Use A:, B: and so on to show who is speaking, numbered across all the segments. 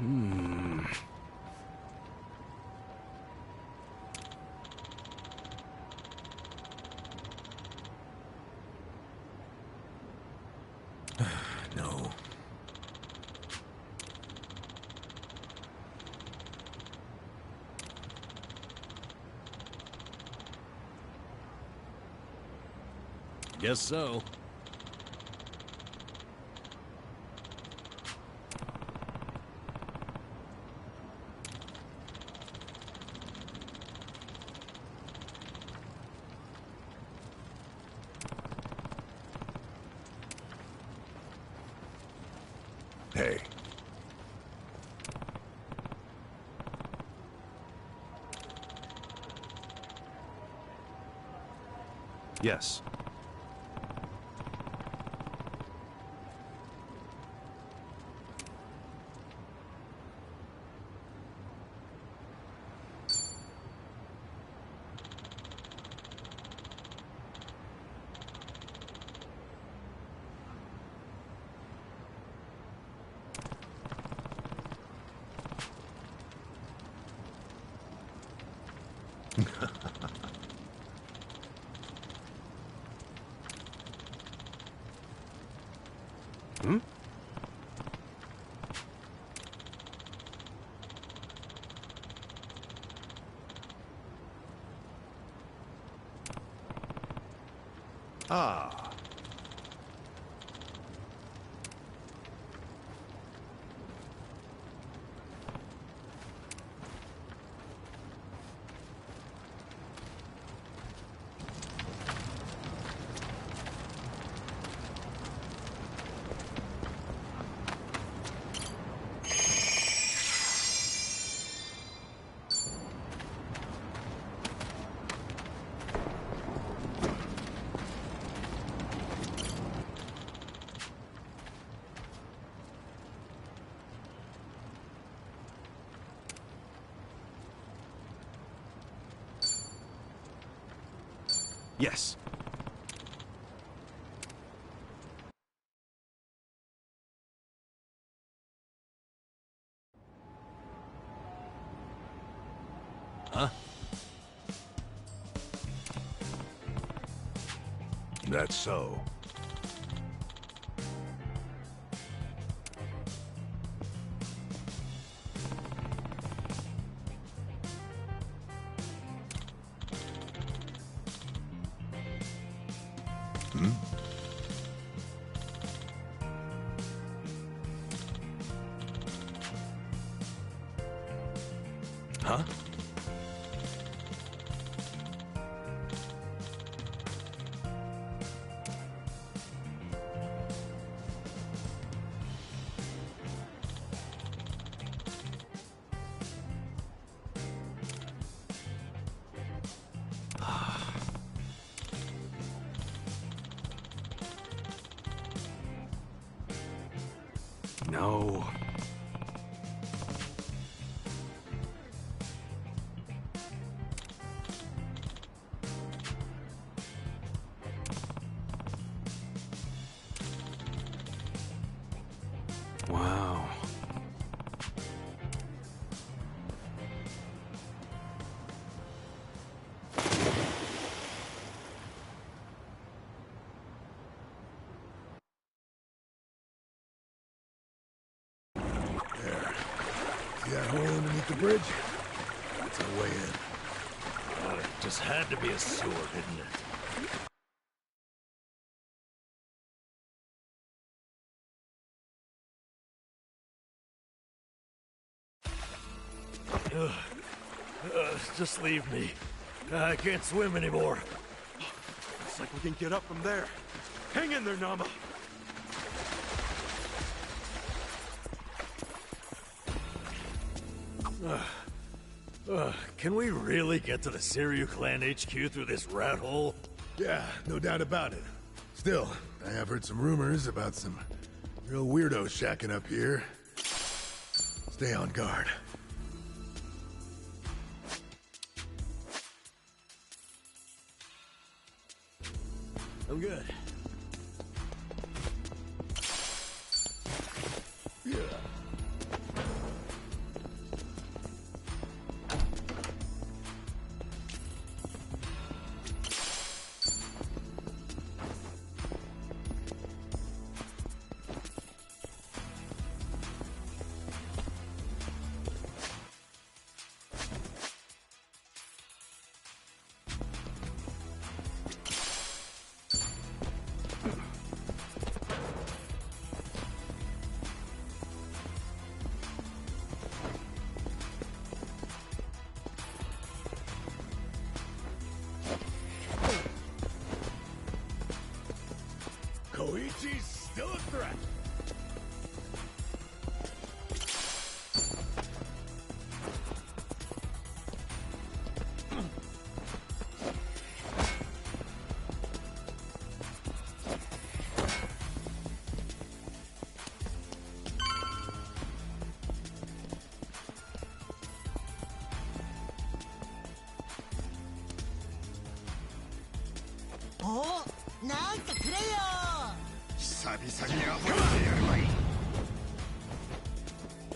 A: Hmm. No. Guess so.
B: Hey.
A: Yes. Hmm? Ah. Yes. Huh?
B: That's so. Hmm?
A: Huh? No. Wow.
B: There. See that hole underneath the bridge? That's our way in.
C: It just had to be a sewer, didn't it? Just leave me. I can't swim anymore.
D: Looks like we can get up from there. Hang in there, Nama.
C: Can we really get to the Siryu Clan HQ through this rat hole?
B: Yeah, no doubt about it. Still, I have heard some rumors about some real weirdos shacking up here. Stay on guard.
C: I'm good.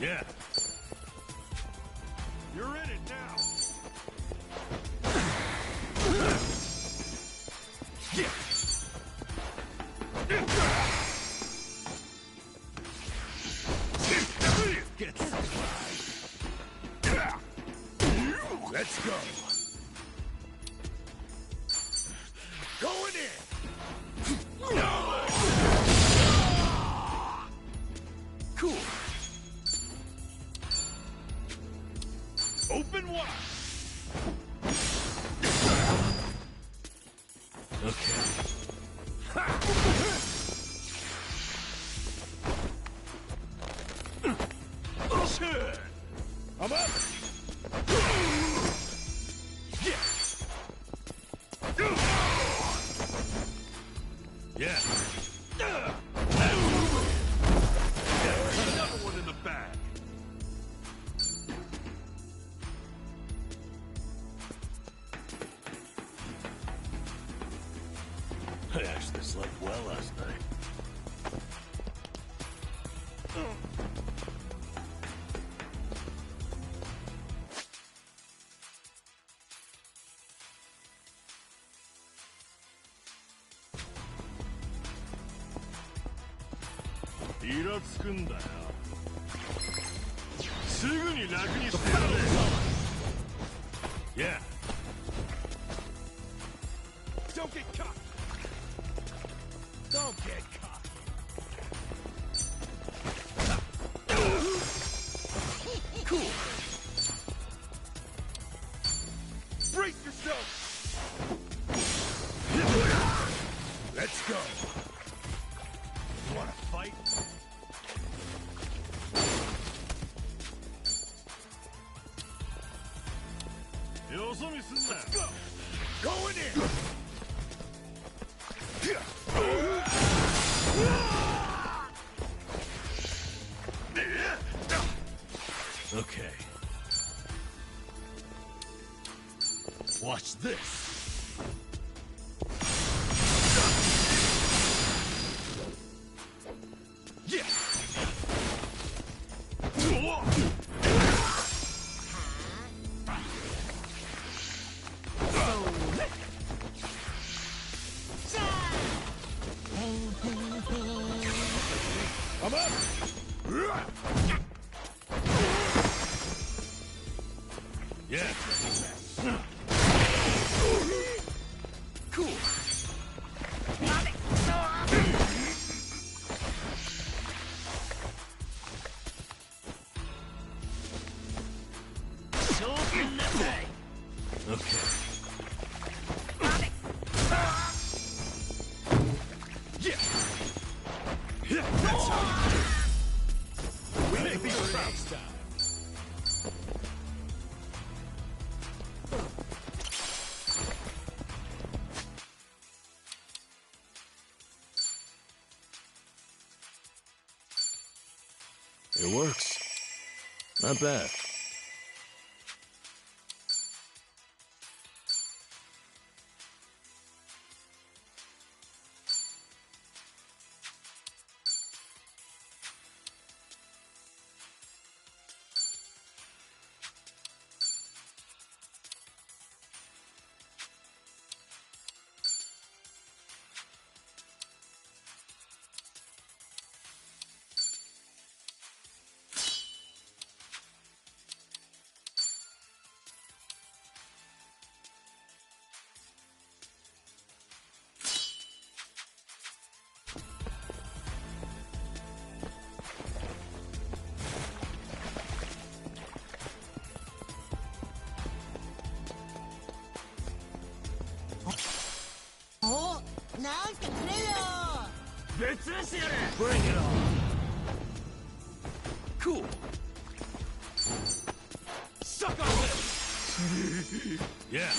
C: Yeah.
D: You're in it now.
C: Get some.
B: Let's go. Going in.
C: Cool.
D: Open wide.
C: Okay.
B: I'm up.
C: Yeah.
D: Another one in the bag.
C: I actually slept well last night.
D: イラつくんだよ。すぐに楽にしてやれ。
C: Yeah.
D: Don't get caught.
C: Don't get caught.
D: Cool. Brace yourself.
B: Let's go.
D: You wanna fight? Let's go.
B: Going in.
C: Okay. Watch this.
D: Yeah.
B: I'm up.
C: Yeah. Cool. Okay.
D: Yeah. That's how you do it. Maybe next time.
C: It works. Not bad. Bring it on. Cool.
D: Suck on this.
C: Yeah.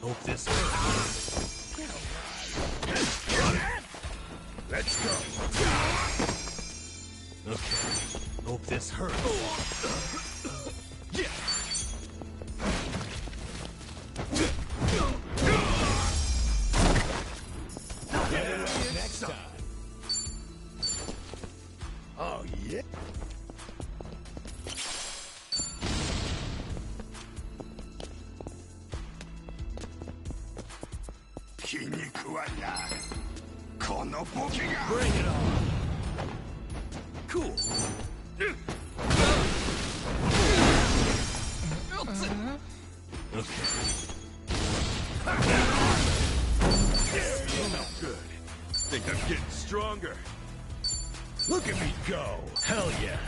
C: Hope this hurts.
B: Let's go.
C: Okay. Hope this hurts.
D: Yeah.
B: Next time.
E: 皮肉はな、このボケが。
C: Bring it on. Cool.
D: Good. Think I'm getting stronger.
C: Look at me go. Hell yeah.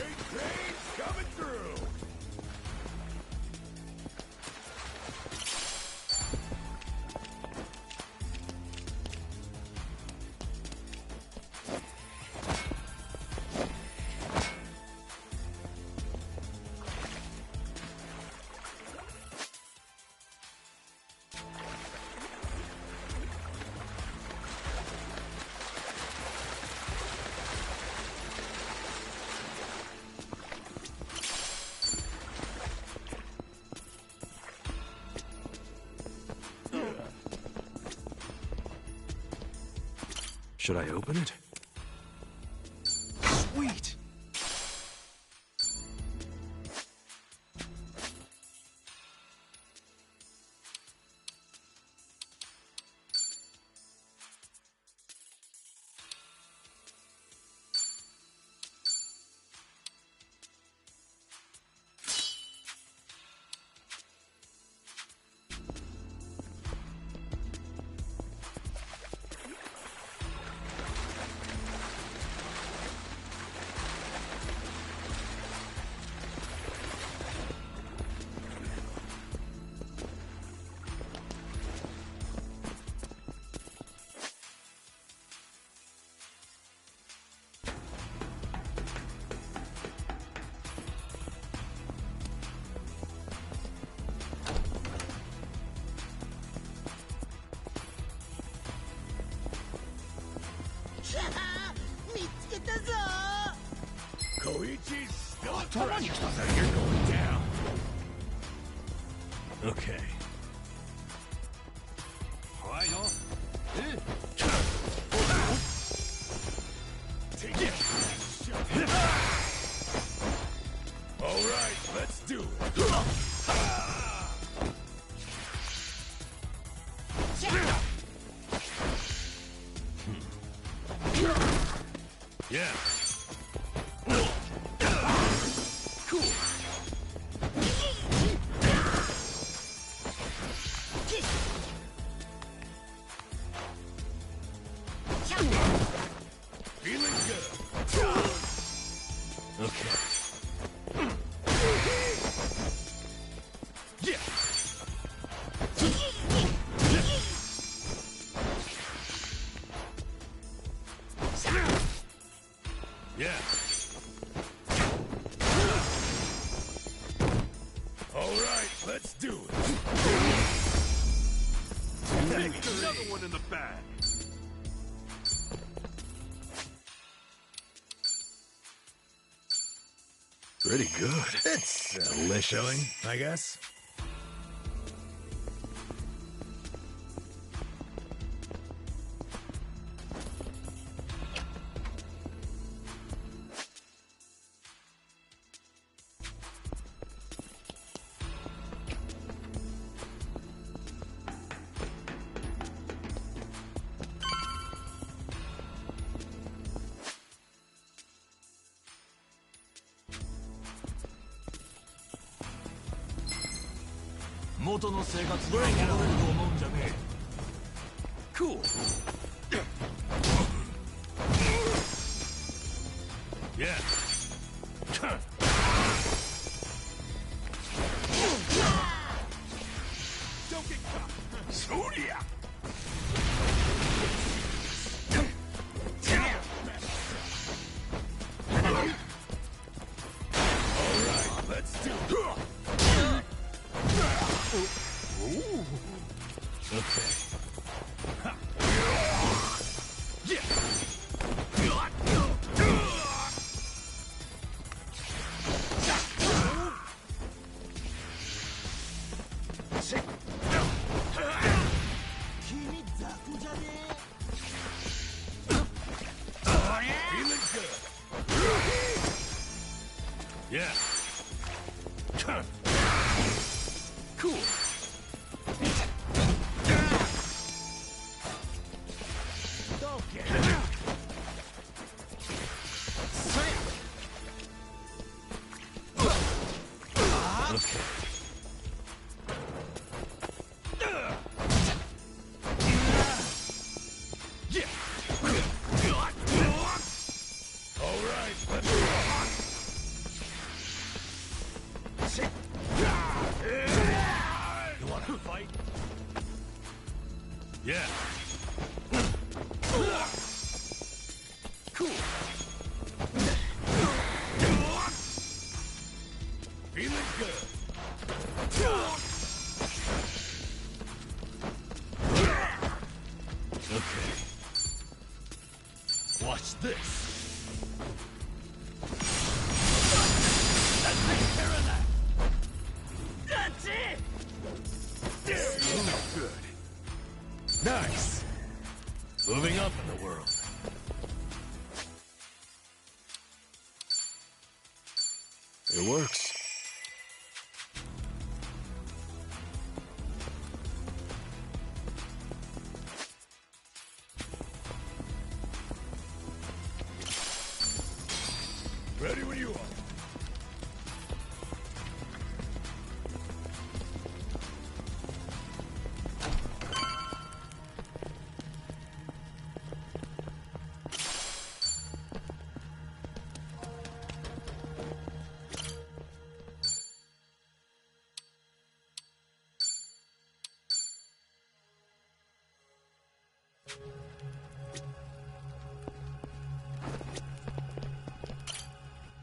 B: Great things coming through!
A: Should I open it? Sweet!
B: Koichi's still a
C: 頭
B: threat.
C: に来たぜ。You're going down. Okay.
A: 怖いよ。
B: Take it. All right, let's do it.
C: Yeah. Cool.
B: Feeling good.
C: Okay. Yeah. Yeah.
B: All right, let's do it.
D: Another one in the bag.
C: Pretty good.
B: It's delicious, I guess.
C: Cool. Yeah.
B: Don't get caught.
C: Zodiac.
B: All right,
C: Yeah. Cool. Don't get it. Okay. All right, let's rock. You want to fight? Yeah. Cool. Feeling good. Okay. Watch this. That takes care of that. That's it. There you go. Good. Nice. Moving up in the world.
A: It works.
B: Ready when you are.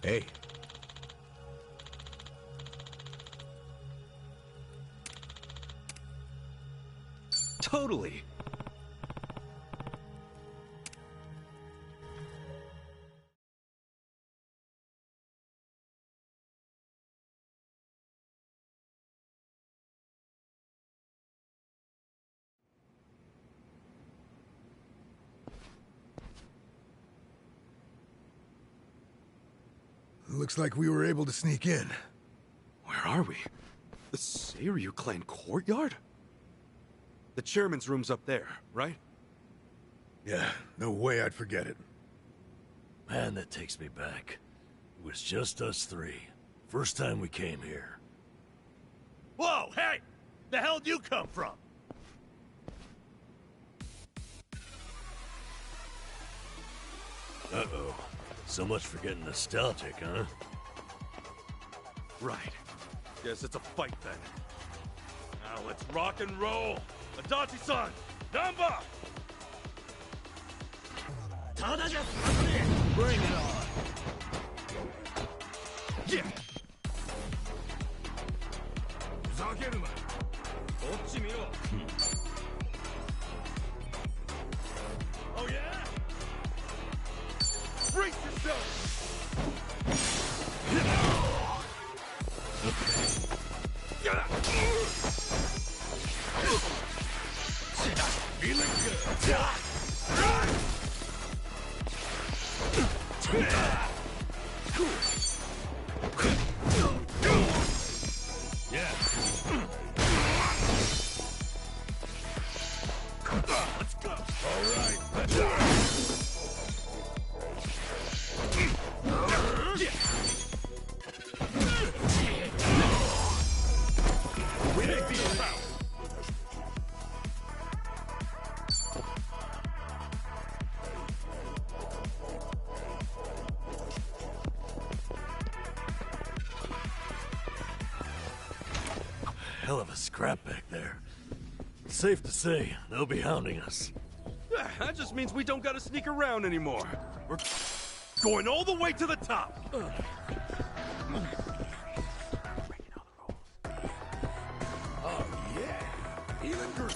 A: Hey.
D: Totally.
B: Looks like we were able to sneak in.
D: Where are we? The Seiryu clan courtyard? The chairman's room's up there, right?
B: Yeah, no way I'd forget it.
C: Man, that takes me back. It was just us three. First time we came here. Whoa, hey! The hell'd you come from? Uh-oh. So much for getting nostalgic, huh?
D: Right. Guess it's a fight then. Now let's rock and roll! Adachi-san! Namba!
C: Bring it on!
D: Yeah! ふざけるなよ。こっち見ろ。Oh yeah? Brace yourself!
C: Feeling good. Yeah. Let's go. All right. Let's go. We ain't being found. Hell of a scrap back there. Safe to say, they'll be hounding us.
D: Yeah, that just means we don't gotta sneak around anymore. We're going all the way to the top.
B: Oh, yeah. Feeling good.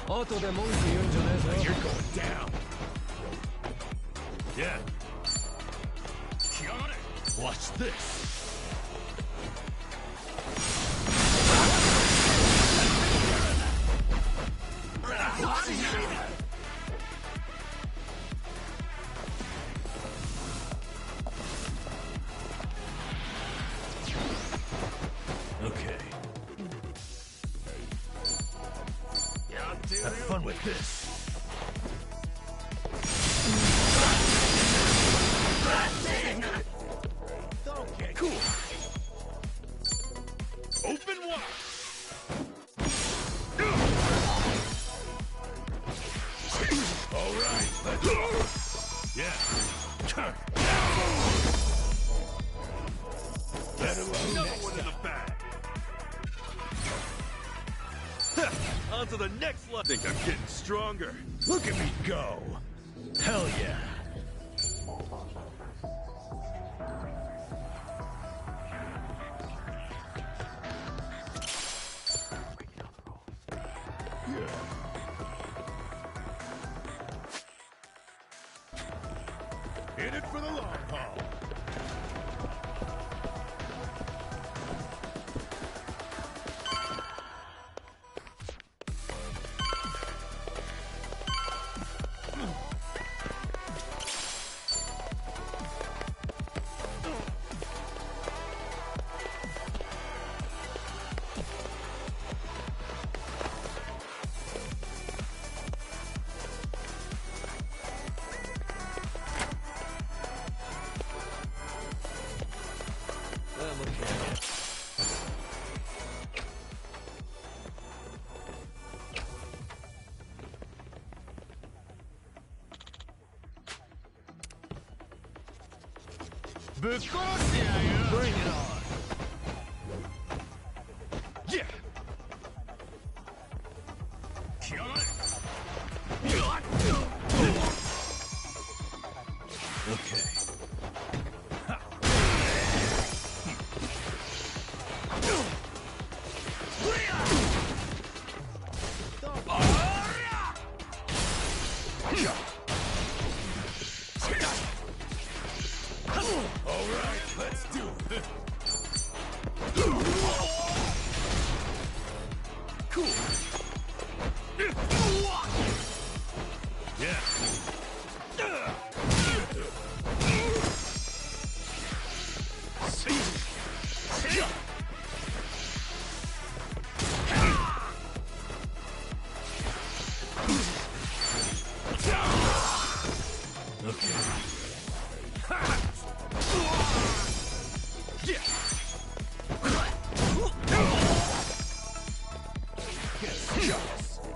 C: 後で文句言うんじゃねえぞ。
B: You're going down.
C: Yeah. Watch this. Okay. Have fun with this. Okay, cool. Open wide. All right, let's go. Yeah. Let alone
D: Another one in the bag. On to the next level. Think I'm getting stronger.
B: look at me go. Hell yeah. In it for the long haul. Bring it on. Yeah. Okay. All right, let's do it. Cool. Yeah.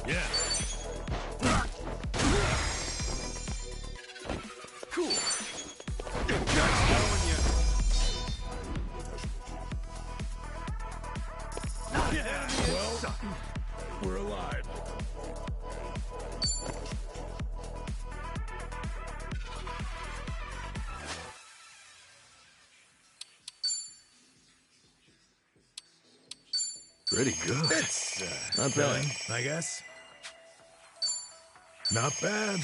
B: Yeah. Cool. Yeah. Well, we're alive.
A: Pretty good.
B: It's
C: Not bad.
B: I guess. Not bad.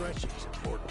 B: Stretching's important.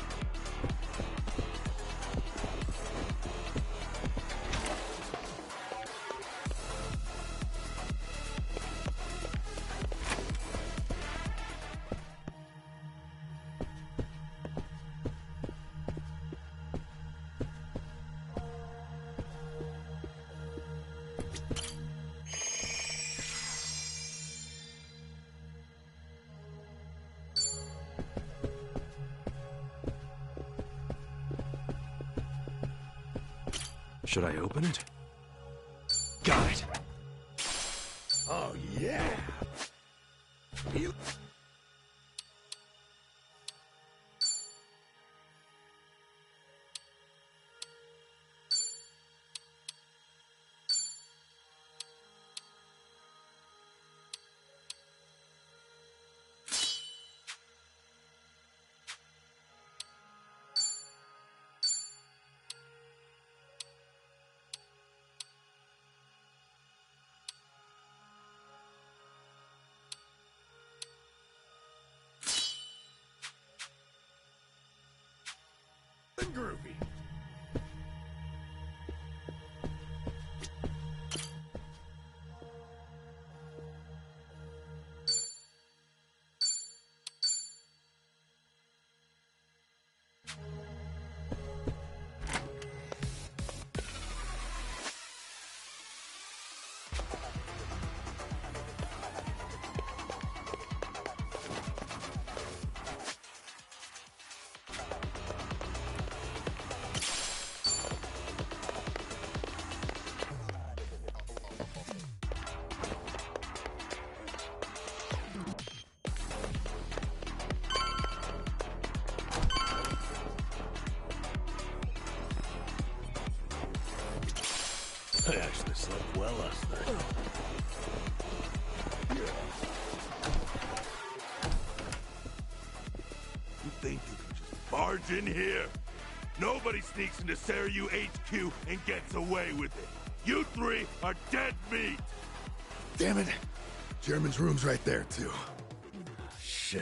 D: Should I open it? Got it!
B: Oh, yeah! You... groovy. I actually slept well last night.
E: You think you can just barge in here? Nobody sneaks into Seiryu HQ and gets away with it. You three are dead meat!
B: Damn it. Chairman's room's right there, too.
C: Shit.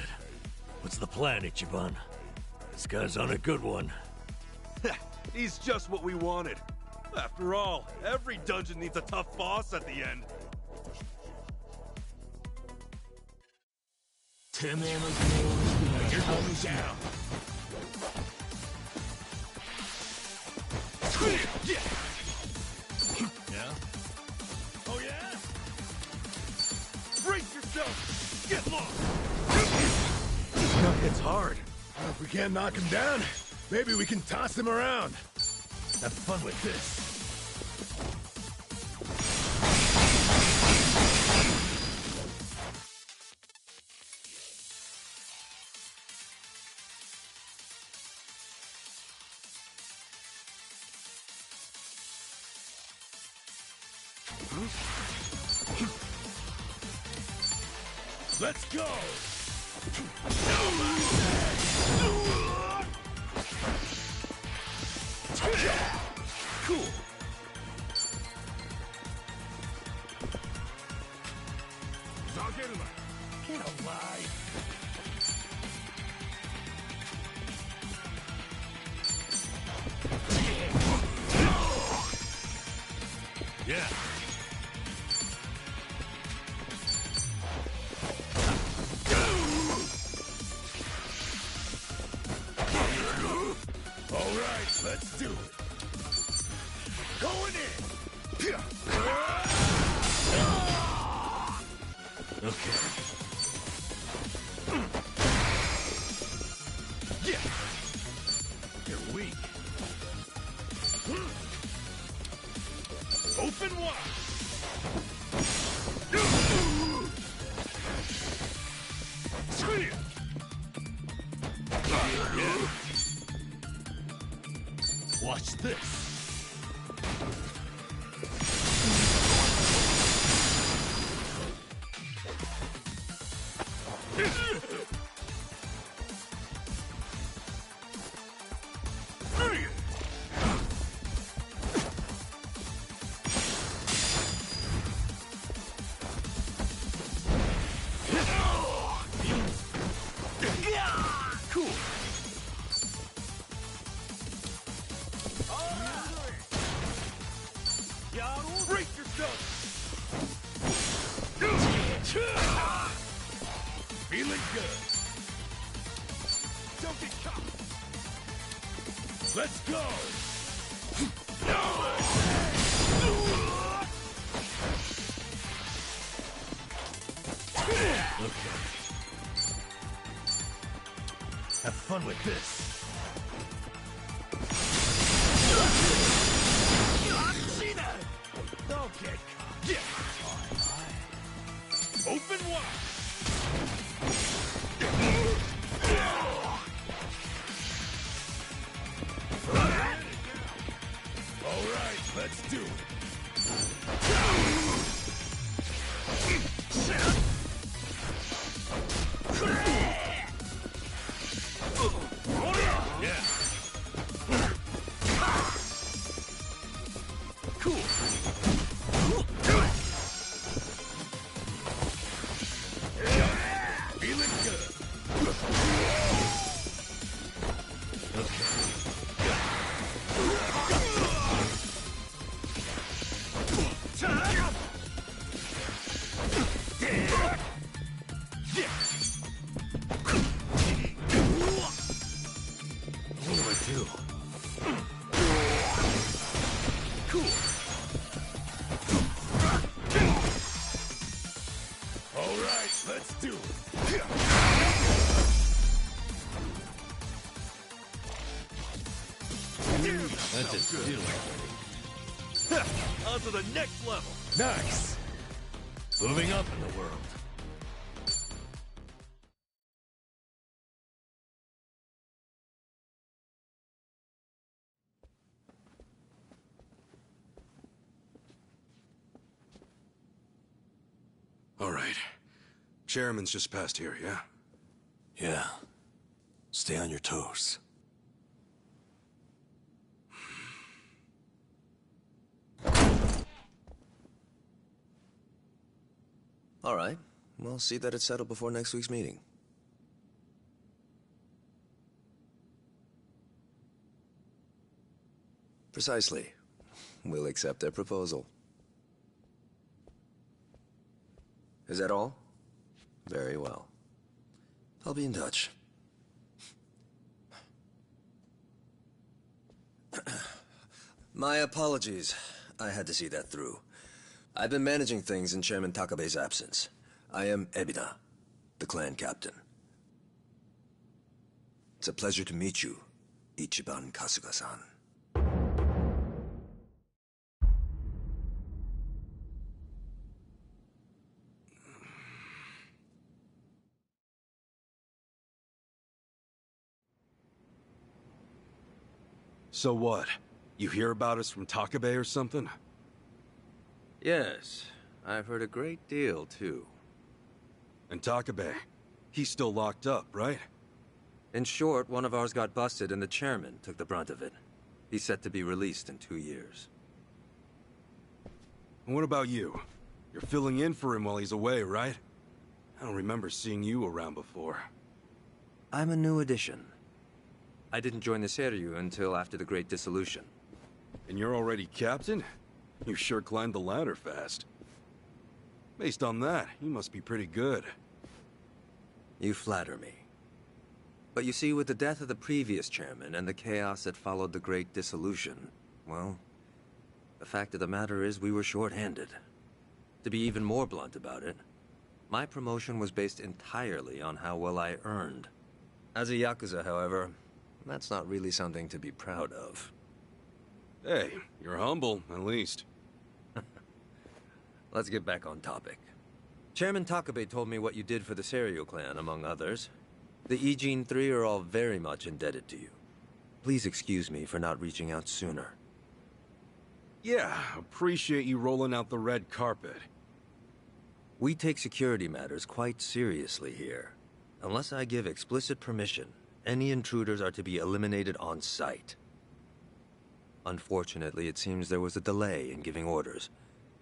C: What's the plan, Ichiban? This guy's on a good one.
D: He's just what we wanted. After all, every dungeon needs a tough boss at the end.
C: You're going down. Yeah?
E: Oh yeah? Brace yourself! Get lost!
D: It's hard.
B: Well, if we can't knock him down, maybe we can toss him around.
C: Have fun with this.
B: Let's go!
C: Cool.
B: Get alive!
C: Yeah.
B: All right, let's do it. Going in!
C: Okay.
B: Yeah! You're weak.
E: Open wide!
C: Watch this.
E: Cool.
B: Feeling good.
E: Don't get caught!
B: Let's go! Okay. Have fun with this. Don't get caught. Yeah. Open wide. All right, let's do it. Yeah. Cool. Feeling good. What do I do? Cool. All right, let's do it.
C: That just feels
E: On to the next level!
B: Nice. Moving up in the world.
D: All right. Chairman's just past here, yeah?
A: Yeah. Stay on your toes.
F: All right. We'll see that it's settled before next week's meeting. Precisely. We'll accept their proposal. Is that all? Very well. I'll be in touch. My apologies. I had to see that through. I've been managing things in Chairman Takabe's absence. I am Ebina, the clan captain. It's a pleasure to meet you, Ichiban Kasuga-san.
D: So what? You hear about us from Takabe or something?
F: Yes, I've heard a great deal, too.
D: And Takabe, he's still locked up, right?
F: In short, one of ours got busted and the chairman took the brunt of it. He's set to be released in 2 years.
D: And what about you? You're filling in for him while he's away, right? I don't remember seeing you around before.
F: I'm a new addition. I didn't join the Seiryu until after the Great Dissolution.
D: And you're already captain? You sure climbed the ladder fast. Based on that, you must be pretty good.
F: You flatter me. But you see, with the death of the previous chairman and the chaos that followed the Great Dissolution, well, the fact of the matter is we were short-handed. To be even more blunt about it, my promotion was based entirely on how well I earned. As a Yakuza, however, that's not really something to be proud of.
D: Hey, you're humble, at least.
F: Let's get back on topic. Chairman Takabe told me what you did for the Seiryu clan, among others. The Ijin 3 are all very much indebted to you. Please excuse me for not reaching out sooner.
D: Yeah, appreciate you rolling out the red carpet.
F: We take security matters quite seriously here. Unless I give explicit permission, any intruders are to be eliminated on sight. Unfortunately, it seems there was a delay in giving orders,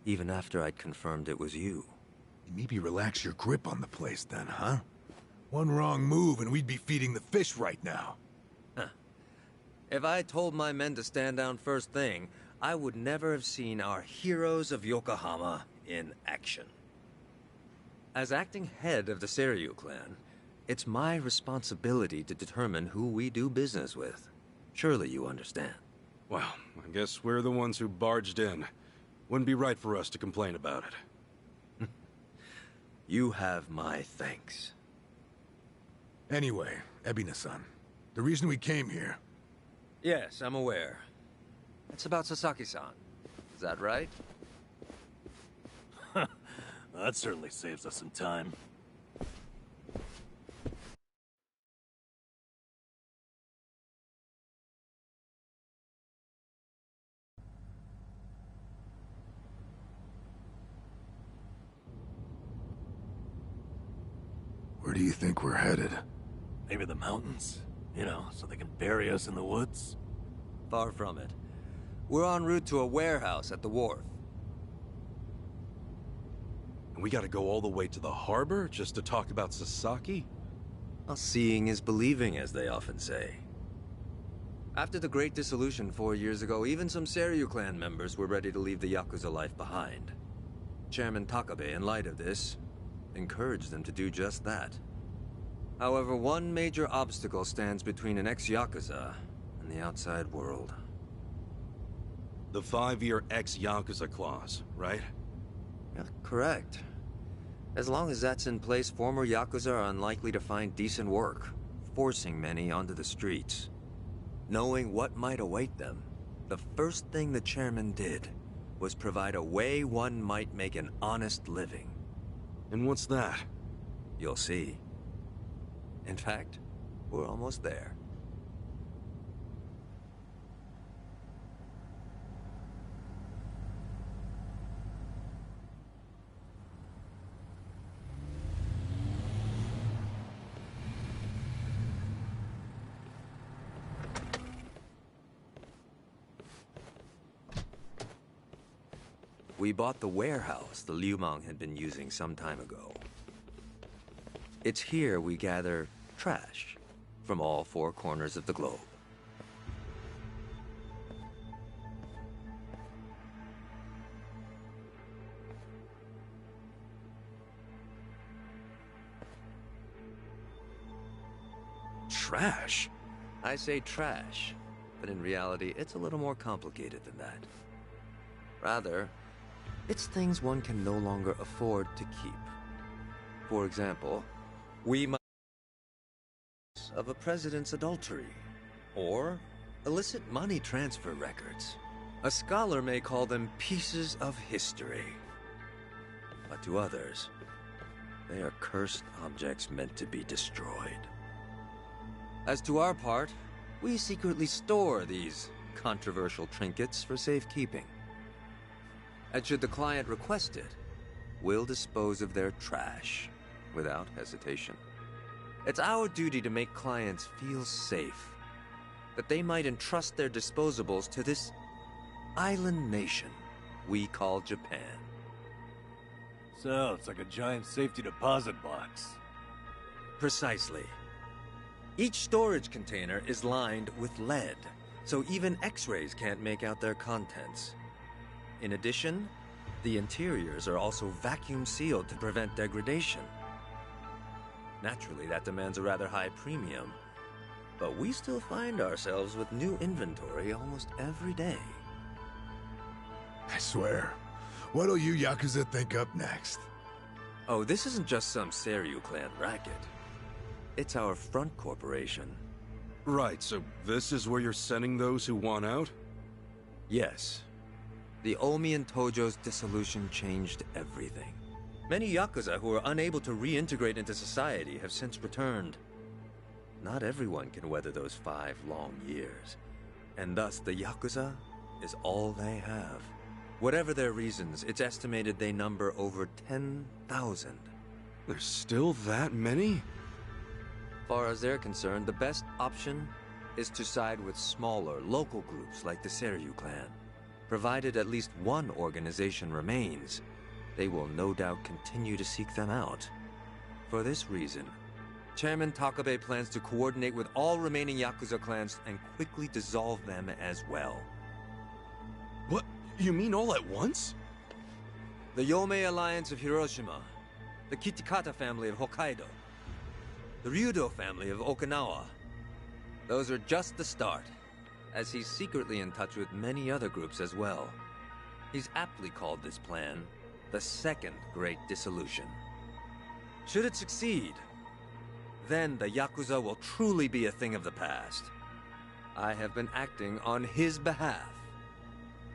F: even after I'd confirmed it was you.
B: Maybe relax your grip on the place then, huh? One wrong move and we'd be feeding the fish right now.
F: If I told my men to stand down first thing, I would never have seen our heroes of Yokohama in action. As acting head of the Seiryu clan, it's my responsibility to determine who we do business with. Surely you understand.
D: Well, I guess we're the ones who barged in. Wouldn't be right for us to complain about it.
F: You have my thanks.
B: Anyway, Ebina-san, the reason we came here...
F: Yes, I'm aware. It's about Sasaki-san. Is that right?
A: That certainly saves us some time.
B: Where do you think we're headed?
A: Maybe the mountains? You know, so they can bury us in the woods?
F: Far from it. We're en route to a warehouse at the wharf.
D: And we gotta go all the way to the harbor just to talk about Sasaki?
F: Well, seeing is believing, as they often say. After the Great Dissolution 4 years ago, even some Seiryu clan members were ready to leave the Yakuza life behind. Chairman Takabe, in light of this, encouraged them to do just that. However, one major obstacle stands between an ex-Yakuza and the outside world.
D: The 5-year ex-Yakuza clause, right?
F: Yeah, correct. As long as that's in place, former Yakuza are unlikely to find decent work, forcing many onto the streets. Knowing what might await them, the first thing the chairman did was provide a way one might make an honest living.
D: And what's that?
F: You'll see. In fact, we're almost there. We bought the warehouse the Liu Meng had been using some time ago. It's here we gather trash from all 4 corners of the globe.
D: Trash?
F: I say trash, but in reality, it's a little more complicated than that. Rather, it's things one can no longer afford to keep. For example, we might of a president's adultery, or illicit money transfer records. A scholar may call them pieces of history. But to others, they are cursed objects meant to be destroyed. As to our part, we secretly store these controversial trinkets for safekeeping. And should the client request it, we'll dispose of their trash without hesitation. It's our duty to make clients feel safe, that they might entrust their disposables to this island nation we call Japan.
A: So, it's like a giant safety deposit box.
F: Precisely. Each storage container is lined with lead, so even X-rays can't make out their contents. In addition, the interiors are also vacuum sealed to prevent degradation. Naturally, that demands a rather high premium, but we still find ourselves with new inventory almost every day.
B: I swear. What'll you Yakuza think up next?
F: Oh, this isn't just some Seiryu clan racket. It's our front corporation.
D: Right, so this is where you're sending those who want out?
F: Yes. The Omi and Tojo's dissolution changed everything. Many Yakuza who were unable to reintegrate into society have since returned. Not everyone can weather those 5 long years, and thus the Yakuza is all they have. Whatever their reasons, it's estimated they number over 10,000.
D: There's still that many?
F: Far as they're concerned, the best option is to side with smaller, local groups like the Seiryu clan. Provided at least one organization remains, they will no doubt continue to seek them out. For this reason, Chairman Takabe plans to coordinate with all remaining Yakuza clans and quickly dissolve them as well.
D: What? You mean all at once?
F: The Yomei Alliance of Hiroshima the Kitakata family of Hokkaido, the Ryudo family of Okinawa. Those are just the start, as he's secretly in touch with many other groups as well. He's aptly called this plan the Second Great Dissolution. Should it succeed, then the Yakuza will truly be a thing of the past. I have been acting on his behalf,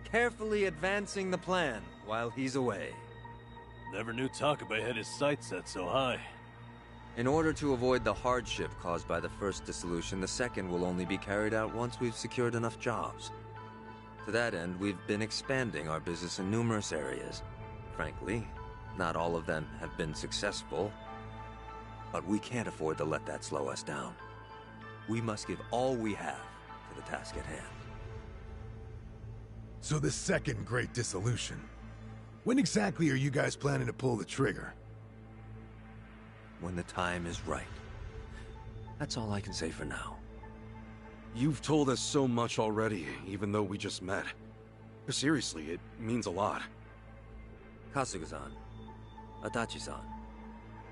F: carefully advancing the plan while he's away.
A: Never knew Takabe had his sights set so high.
F: In order to avoid the hardship caused by the first dissolution, the second will only be carried out once we've secured enough jobs. To that end, we've been expanding our business in numerous areas. Frankly, not all of them have been successful, but we can't afford to let that slow us down. We must give all we have to the task at hand.
B: So the Second Great Dissolution. When exactly are you guys planning to pull the trigger?
F: When the time is right. That's all I can say for now.
D: You've told us so much already, even though we just met. Seriously, it means a lot.
F: Kasuga-san, Adachi-san,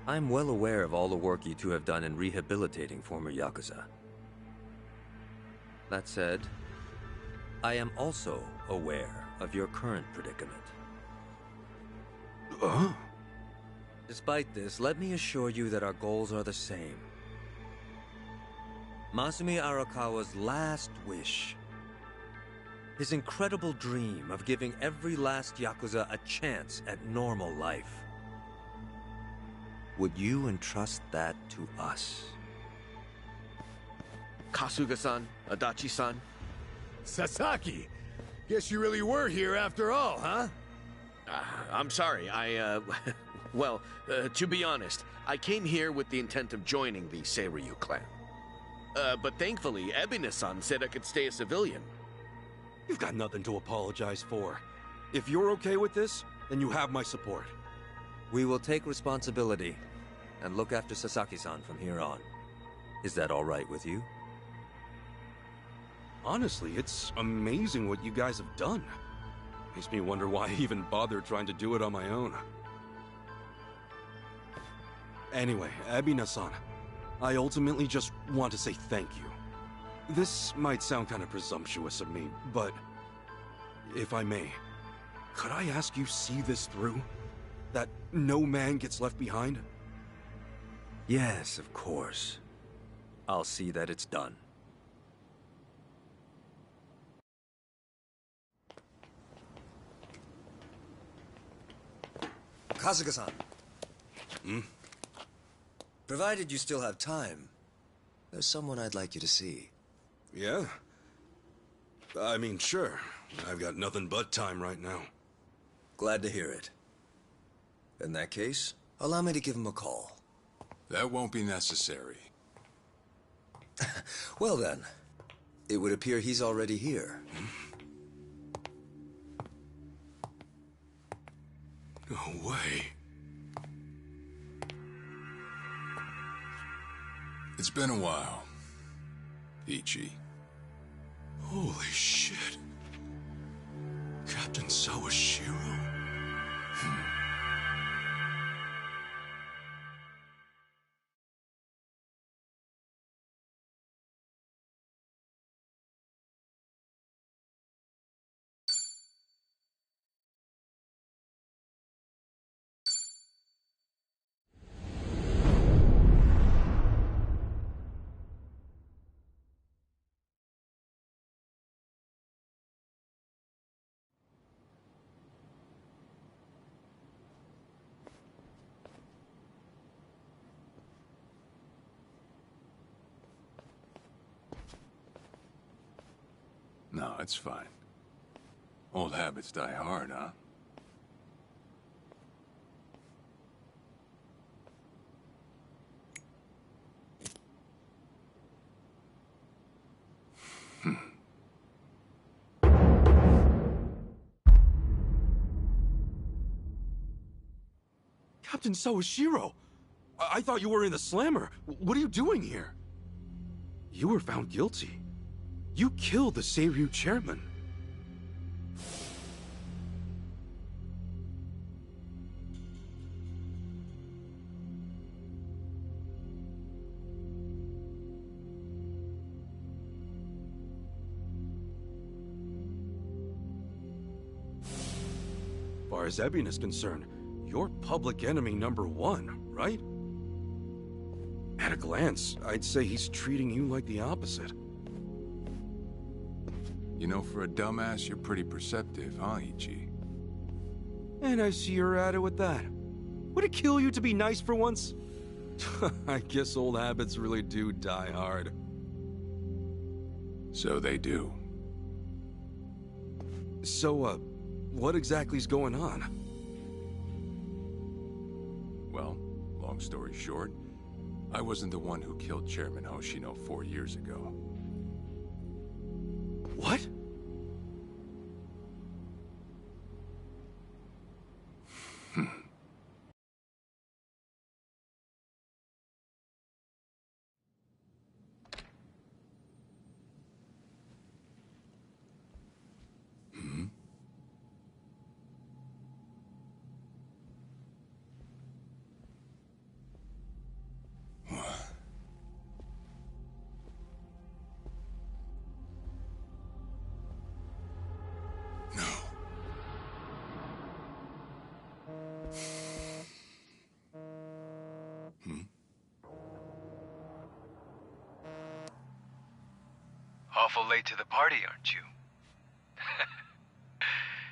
F: I'm well aware of all the work you two have done in rehabilitating former Yakuza. That said, I am also aware of your current predicament. Despite this, let me assure you that our goals are the same. Masumi Arakawa's last wish, his incredible dream of giving every last Yakuza a chance at normal life. Would you entrust that to us?
C: Kasuga-san, Adachi-san.
B: Sasaki! Guess you really were here after all, huh?
C: I'm sorry, well, to be honest, I came here with the intent of joining the Seiryu clan. But thankfully, Ebina-san said I could stay a civilian.
D: You've got nothing to apologize for. If you're okay with this, then you have my support.
F: We will take responsibility and look after Sasaki-san from here on. Is that all right with you?
D: Honestly, it's amazing what you guys have done. Makes me wonder why I even bothered trying to do it on my own. Anyway, Ebina-san, I ultimately just want to say thank you. This might sound kind of presumptuous of me, but if I may, could I ask you see this through? That no man gets left behind?
F: Yes, of course. I'll see that it's done. Kasuga-san. Provided you still have time, there's someone I'd like you to see.
D: Yeah? I mean, sure. I've got nothing but time right now.
F: Glad to hear it. In that case, allow me to give him a call.
G: That won't be necessary.
F: Well then, it would appear he's already here.
D: No way.
G: It's been a while, Ichi.
D: Holy shit. Captain Sawashiro?
G: No, it's fine. Old habits die hard, huh?
D: Captain Sawashiro! I thought you were in the slammer. What are you doing here? You were found guilty. You killed the Seiryu chairman. far as Ebin is concerned, you're public enemy #1, right? At a glance, I'd say he's treating you like the opposite.
G: You know, for a dumbass, you're pretty perceptive, huh, Ichi?
D: And I see you're at it with that. Would it kill you to be nice for once? I guess old habits really do die hard.
G: So they do.
D: So, what exactly's going on?
G: Well, long story short, I wasn't the one who killed Chairman Hoshino 4 years ago.
D: What?
H: Awful late to the party, aren't you?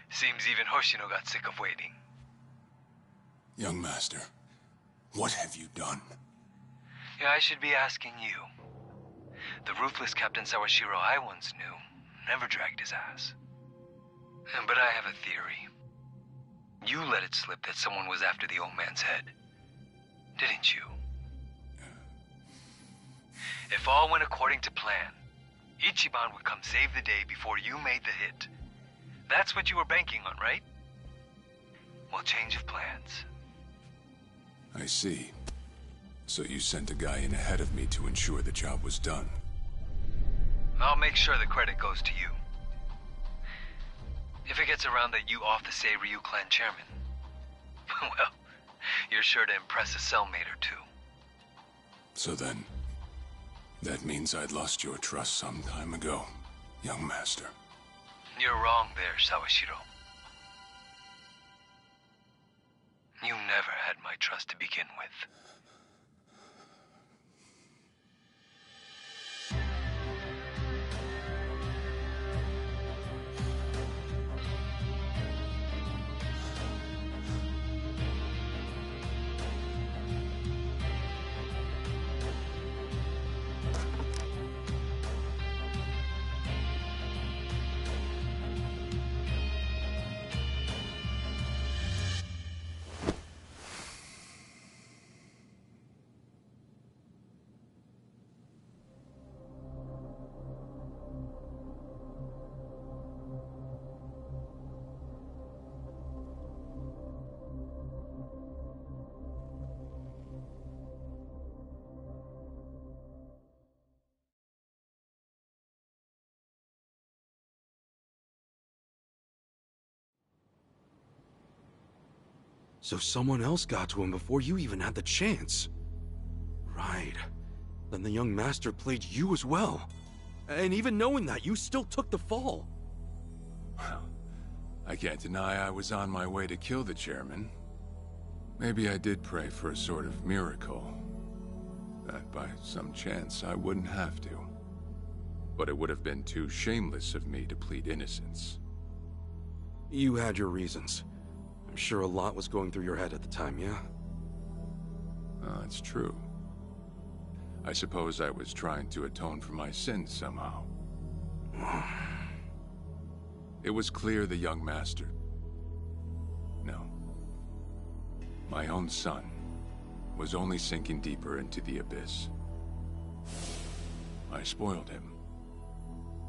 H: Seems even Hoshino got sick of waiting.
G: Young master, what have you done?
H: Yeah, I should be asking you. The ruthless Captain Sawashiro I once knew never dragged his ass. But I have a theory. You let it slip that someone was after the old man's head, didn't you? If all went according to plan, Ichiban would come save the day before you made the hit. That's what you were banking on, right? Well, change of plans.
G: I see. So you sent a guy in ahead of me to ensure the job was done.
H: I'll make sure the credit goes to you. If it gets around that you off the Seiryu clan chairman, well, you're sure to impress a cellmate or two.
G: So then, that means I'd lost your trust some time ago, young master.
H: You're wrong there, Sawashiro. You never had my trust to begin with.
D: So someone else got to him before you even had the chance. Right. Then the young master played you as well. And even knowing that, you still took the fall.
G: Well, I can't deny I was on my way to kill the chairman. Maybe I did pray for a sort of miracle. That by some chance I wouldn't have to. But it would have been too shameless of me to plead innocence.
D: You had your reasons. I'm sure a lot was going through your head at the time, yeah?
G: It's true. I suppose I was trying to atone for my sins somehow. It was clear the young master... No. My own son was only sinking deeper into the abyss. I spoiled him.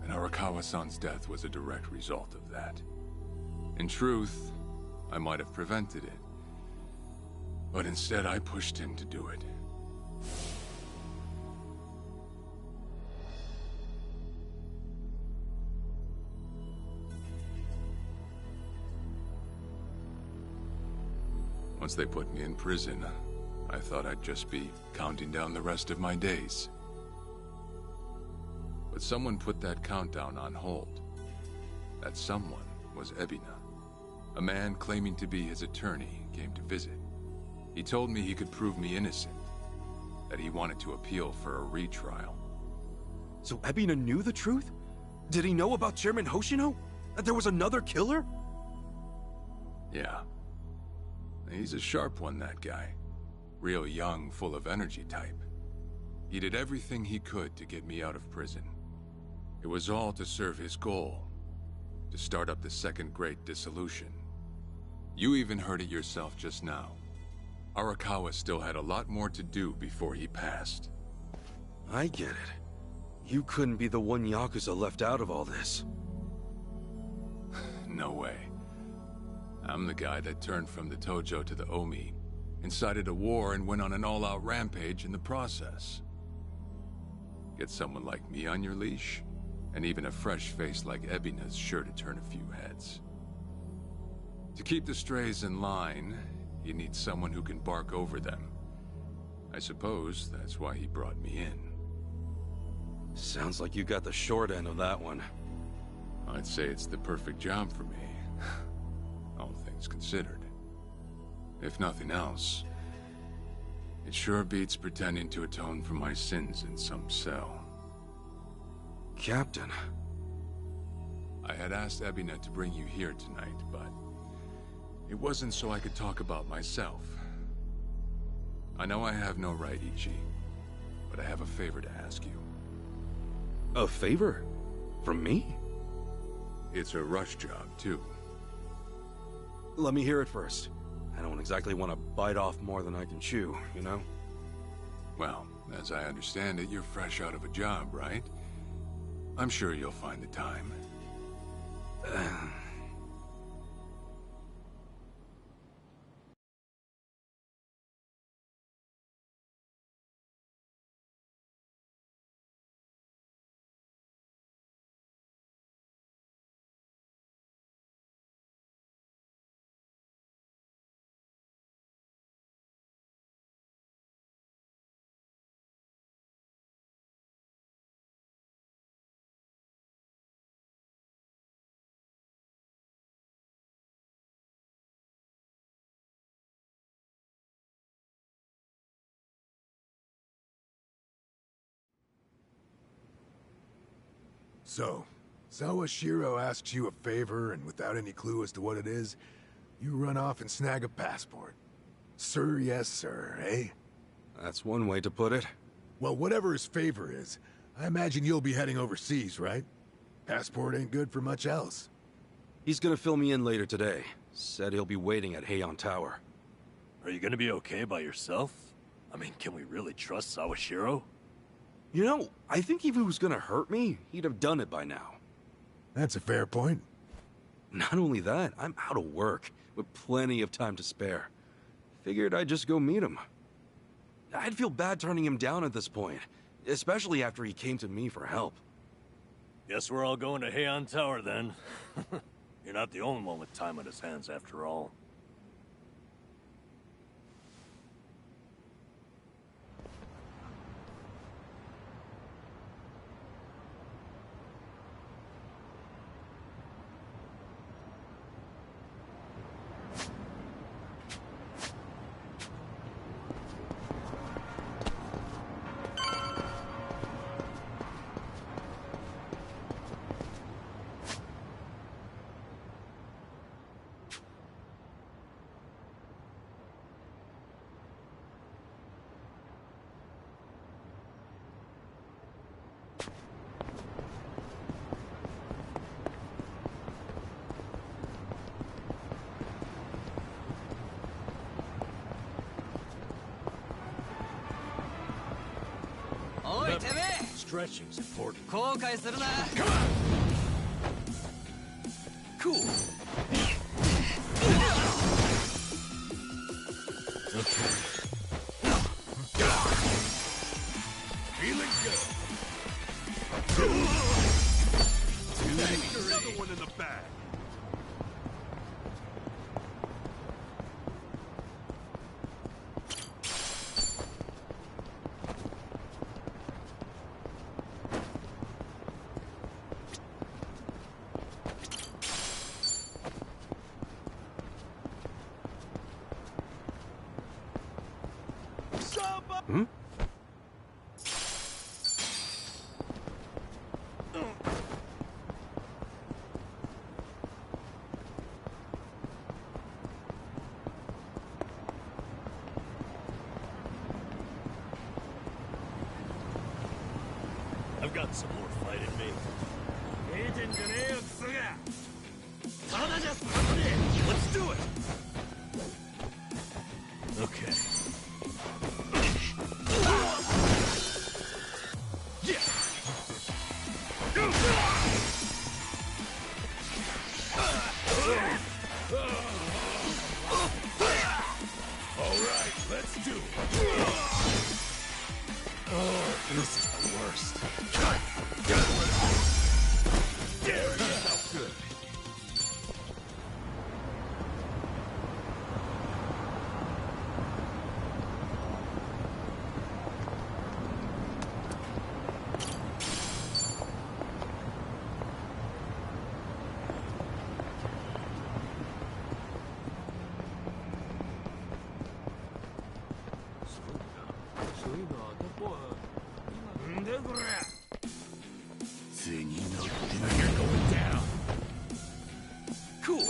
G: And Arakawa-san's death was a direct result of that. In truth, I might have prevented it. But instead, I pushed him to do it. Once they put me in prison, I thought I'd just be counting down the rest of my days. But someone put that countdown on hold. That someone was Ebina. A man claiming to be his attorney came to visit. He told me he could prove me innocent, that he wanted to appeal for a retrial.
D: So Ebina knew the truth? Did he know about Chairman Hoshino? That there was another killer?
G: Yeah. He's a sharp one, that guy. Real young, full of energy type. He did everything he could to get me out of prison. It was all to serve his goal, to start up the Second Great Dissolution. You even heard it yourself just now. Arakawa still had a lot more to do before he passed.
D: I get it. You couldn't be the one Yakuza left out of all this.
G: No way. I'm the guy that turned from the Tojo to the Omi, incited a war and went on an all-out rampage in the process. Get someone like me on your leash, and even a fresh face like Ebina's sure to turn a few heads. To keep the strays in line, you need someone who can bark over them. I suppose that's why he brought me in.
D: Sounds like you got the short end of that one.
G: I'd say it's the perfect job for me, all things considered. If nothing else, it sure beats pretending to atone for my sins in some cell.
D: Captain.
G: I had asked Ebina to bring you here tonight, but it wasn't so I could talk about myself. I know I have no right, Ichi, but I have a favor to ask you.
D: A favor? From me?
G: It's a rush job, too.
D: Let me hear it first. I don't exactly want to bite off more than I can chew, you know?
G: Well, as I understand it, you're fresh out of a job, right? I'm sure you'll find the time.
B: So, Sawashiro asks you a favor, and without any clue as to what it is, you run off and snag a passport. Sir, yes, sir, eh?
D: That's one way to put it.
B: Well, whatever his favor is, I imagine you'll be heading overseas, right? Passport ain't good for much else.
D: He's gonna fill me in later today. Said he'll be waiting at Heian Tower.
A: Are you gonna be okay by yourself? I mean, can we really trust Sawashiro?
D: You know, I think if he was gonna hurt me, he'd have done it by now.
B: That's a fair point.
D: Not only that, I'm out of work, with plenty of time to spare. Figured I'd just go meet him. I'd feel bad turning him down at this point, especially after he came to me for help.
A: Guess we're all going to Heian Tower then. You're not the only one with time on his hands after all. Stretching's important.
H: Cool.
E: Feeling good. Another one in the bag.
D: Hmm?
A: I've got some more fight in me. Let's do it! Okay.
C: Alright, let's do it.
B: Oh, this is the worst.
C: There you go. Good. You're going down.
A: Cool.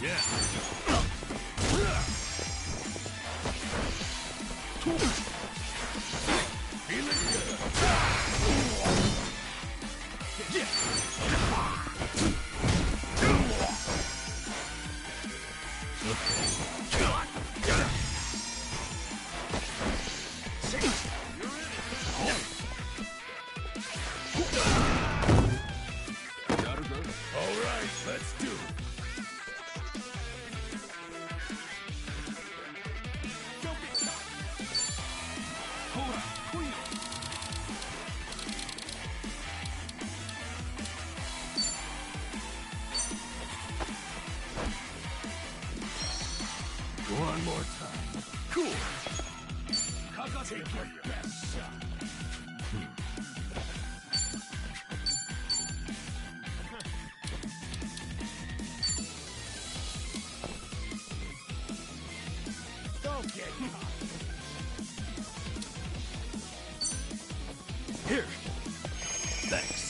C: Yeah. Feeling good. All right, let's do it. One more time. Cool. Take your best shot. Don't get caught.
A: Here. Thanks.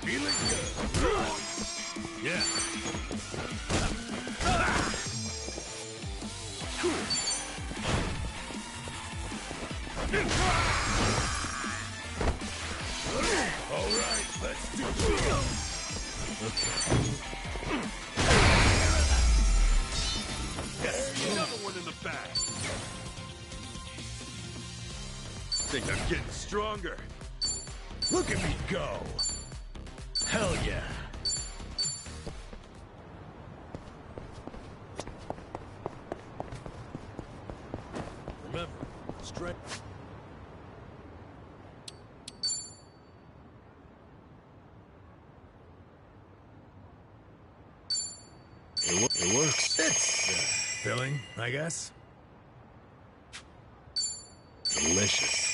C: Feeling good.
A: Yeah.
C: All right, let's do it. Yes, another one in the back. Think I'm getting stronger. Look at me go.
A: Hell yeah. Remember, strength.
B: It works. It's filling, I guess. Delicious.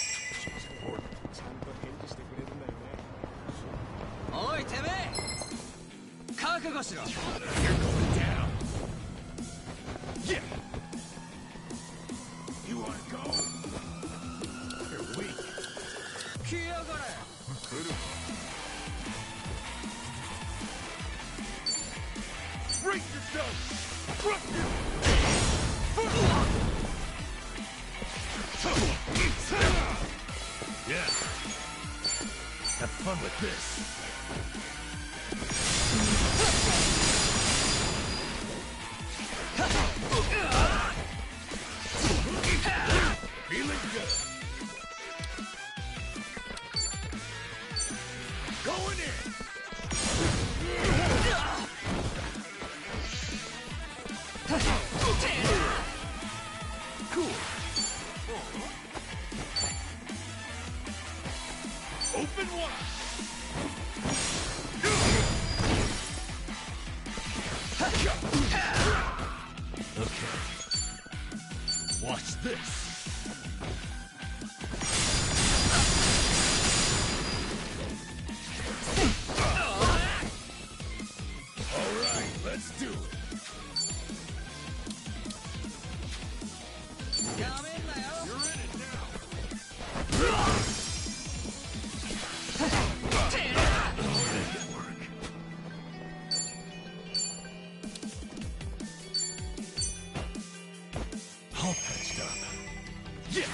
I: おいてめえ覚悟しろ
C: You're going down. Yeah. You wanna go? You're weak.
I: 来やがれ
C: Brace yourself. Trust you.
A: Yeah.
C: Have fun with this. Feeling good. Going in. Cool. Open wide! Okay. Watch this. All right, let's do it. You're in it now. Make it work. All patched up. Yeah.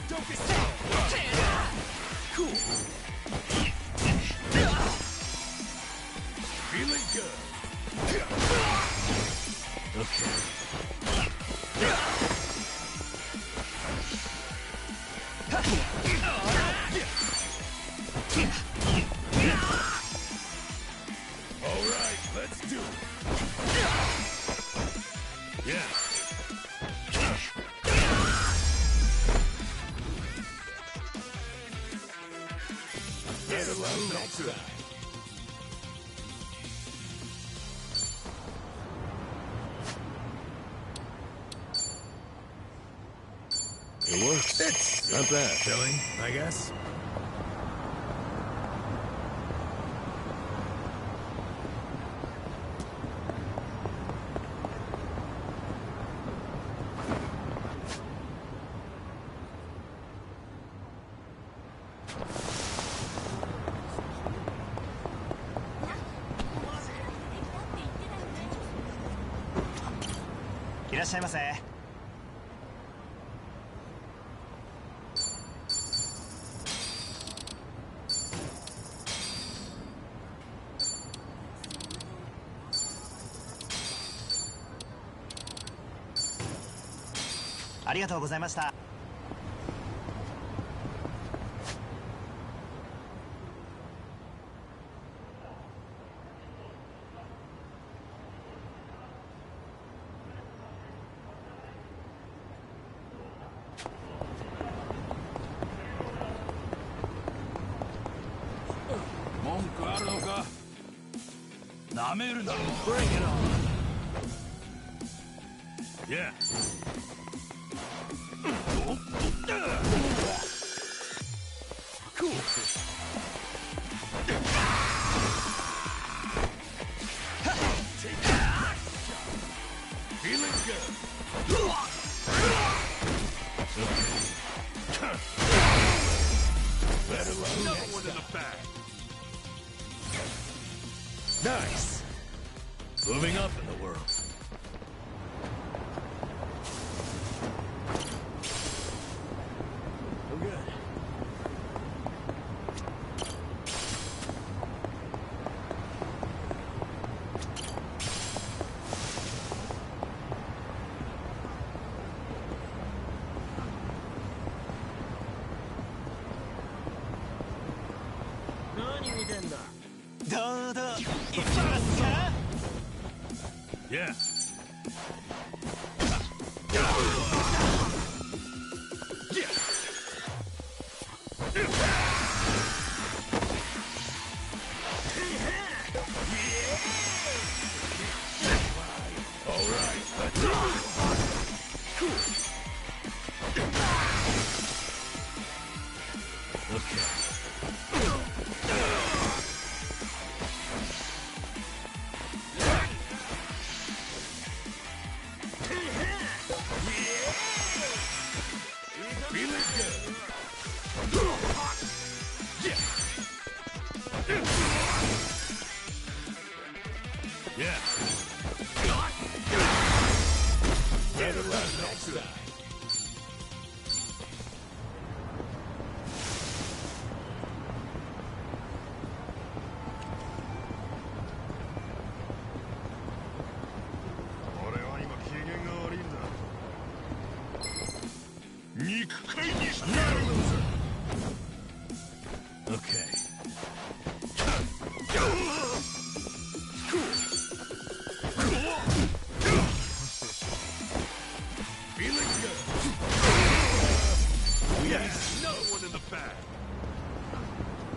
C: Don't get cool. Feeling good. Okay. All right, let's do it. Yeah. Better luck next time. It works. It's not bad. Filling, I guess.
I: ありがとうございました。
C: 文句あるのか？なめるな。
A: Bring it on. Yeah.
C: Cool.
A: Feeling good.
C: Better luck. Another one in the bag.
A: Nice. Moving up in the world. Oh, good. Yeah.
C: All right, let's go. Cool.
A: Okay.
C: Feeling good.
A: Yeah.
C: Better luck next time.
A: Okay.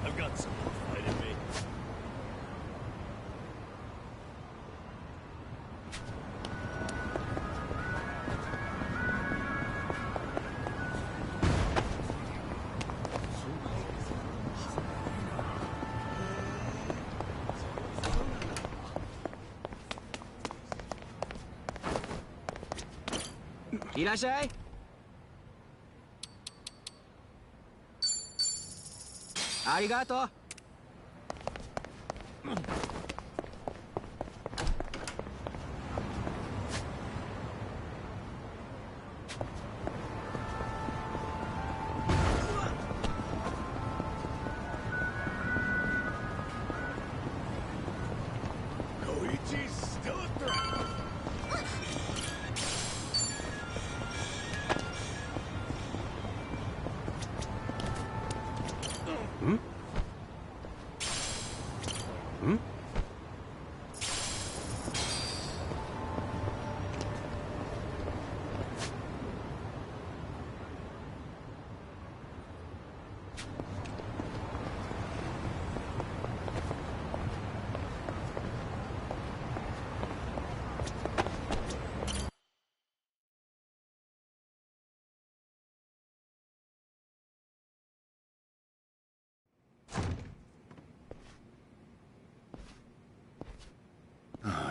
A: I've got some more fight in me.
I: Irashai. Arigato.
C: Koichi's still a threat.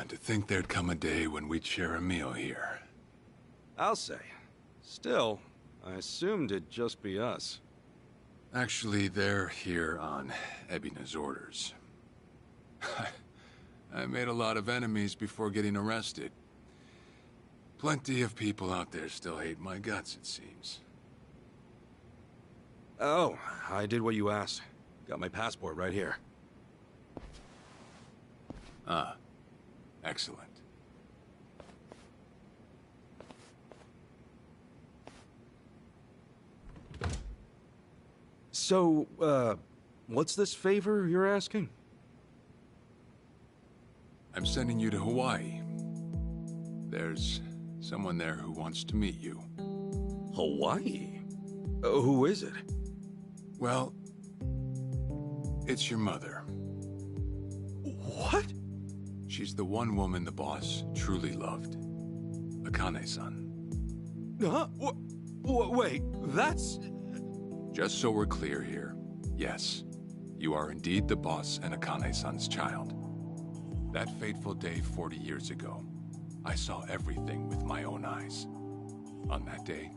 G: To think there'd come a day when we'd share a meal here.
D: I'll say. Still, I assumed it'd just be us.
G: Actually, they're here on Ebina's orders. I made a lot of enemies before getting arrested. Plenty of people out there still hate my guts, it seems.
D: Oh, I did what you asked. Got my passport right here.
G: Ah, excellent.
D: So, what's this favor you're asking?
G: I'm sending you to Hawaii. There's someone there who wants to meet you.
D: Hawaii? Who is it?
G: Well, it's your mother.
D: What?
G: She's the one woman the boss truly loved. Akane-san.
D: Huh? Wait, that's...
G: Just so we're clear here, yes, you are indeed the boss and Akane-san's child. That fateful day 40 years ago, I saw everything with my own eyes. On that day,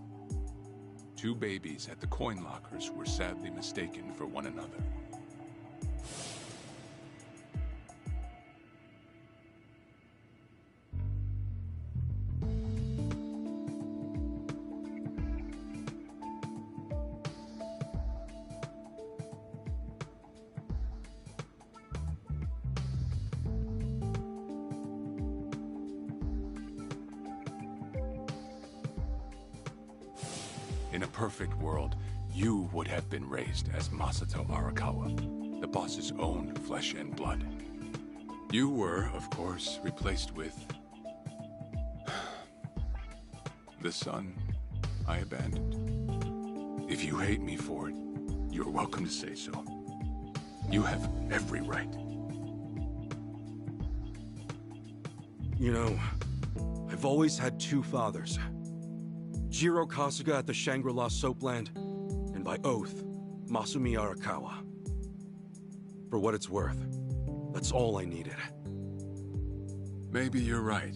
G: 2 babies at the coin lockers were sadly mistaken for one another. In a perfect world, you would have been raised as Masato Arakawa, the boss's own flesh and blood. You were, of course, replaced with... the son I abandoned. If you hate me for it, you're welcome to say so. You have every right.
D: You know, I've always had 2 fathers. Jiro Kasuga at the Shangri-La Soapland, and by oath, Masumi Arakawa. For what it's worth, that's all I needed.
G: Maybe you're right.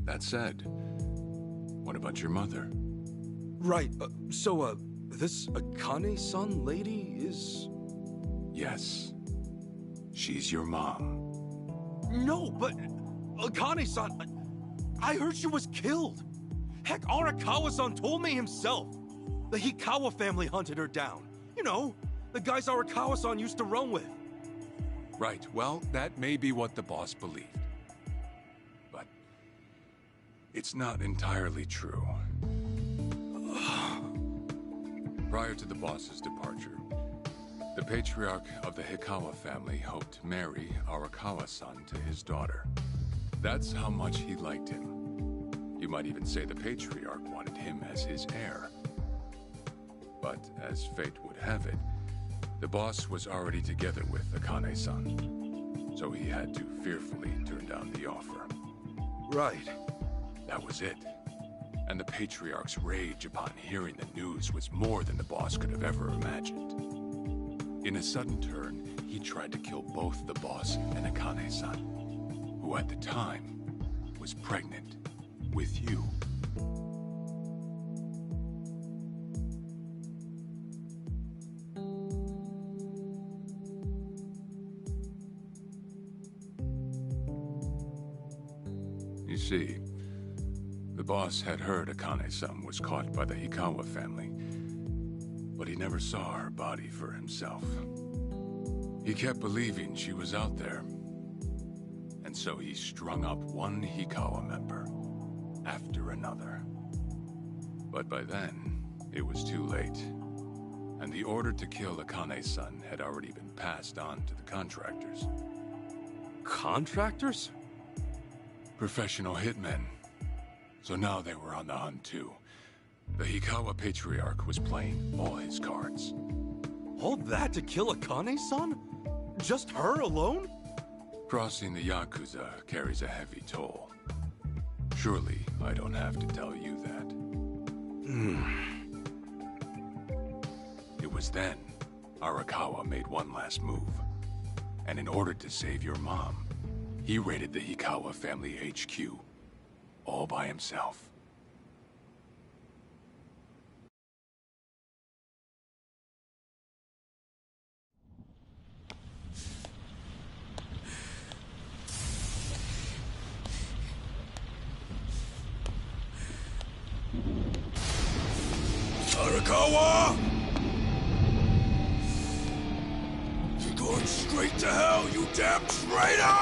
G: That said, what about your mother?
D: Right, so, this Akane-san lady is...
G: Yes. She's your mom.
D: No, but... Akane-san... I heard she was killed! Heck, Arakawa-san told me himself! The Hikawa family hunted her down. You know, the guys Arakawa-san used to run with.
G: Right, well, that may be what the boss believed. But... it's not entirely true. Prior to the boss's departure, the patriarch of the Hikawa family hoped to marry Arakawa-san to his daughter. That's how much he liked him. You might even say the patriarch wanted him as his heir. But as fate would have it, The boss was already together with Akane-san, so he had to fearfully turn down the offer.
D: Right.
G: That was it. And the Patriarch's rage upon hearing the news was more than the boss could have ever imagined. In a sudden turn, he tried to kill both the boss and Akane-san, who at the time was pregnant with you. You see, the boss had heard Akane-san was caught by the Hikawa family, but he never saw her body for himself. He kept believing she was out there, and so he strung up one Hikawa member after another. But by then, it was too late, and the order to kill Akane-san had already been passed on to the contractors.
D: Contractors?
G: Professional hitmen. So now they were on the hunt too. The Hikawa Patriarch was playing all his cards.
D: All that to kill Akane-san? Just her alone?
G: Crossing the Yakuza carries a heavy toll. Surely I don't have to tell you that. It was then Arakawa made one last move. And in order to save your mom, he raided the Hikawa family HQ, all by himself.
E: Arakawa! You're going straight to hell, you damn traitor!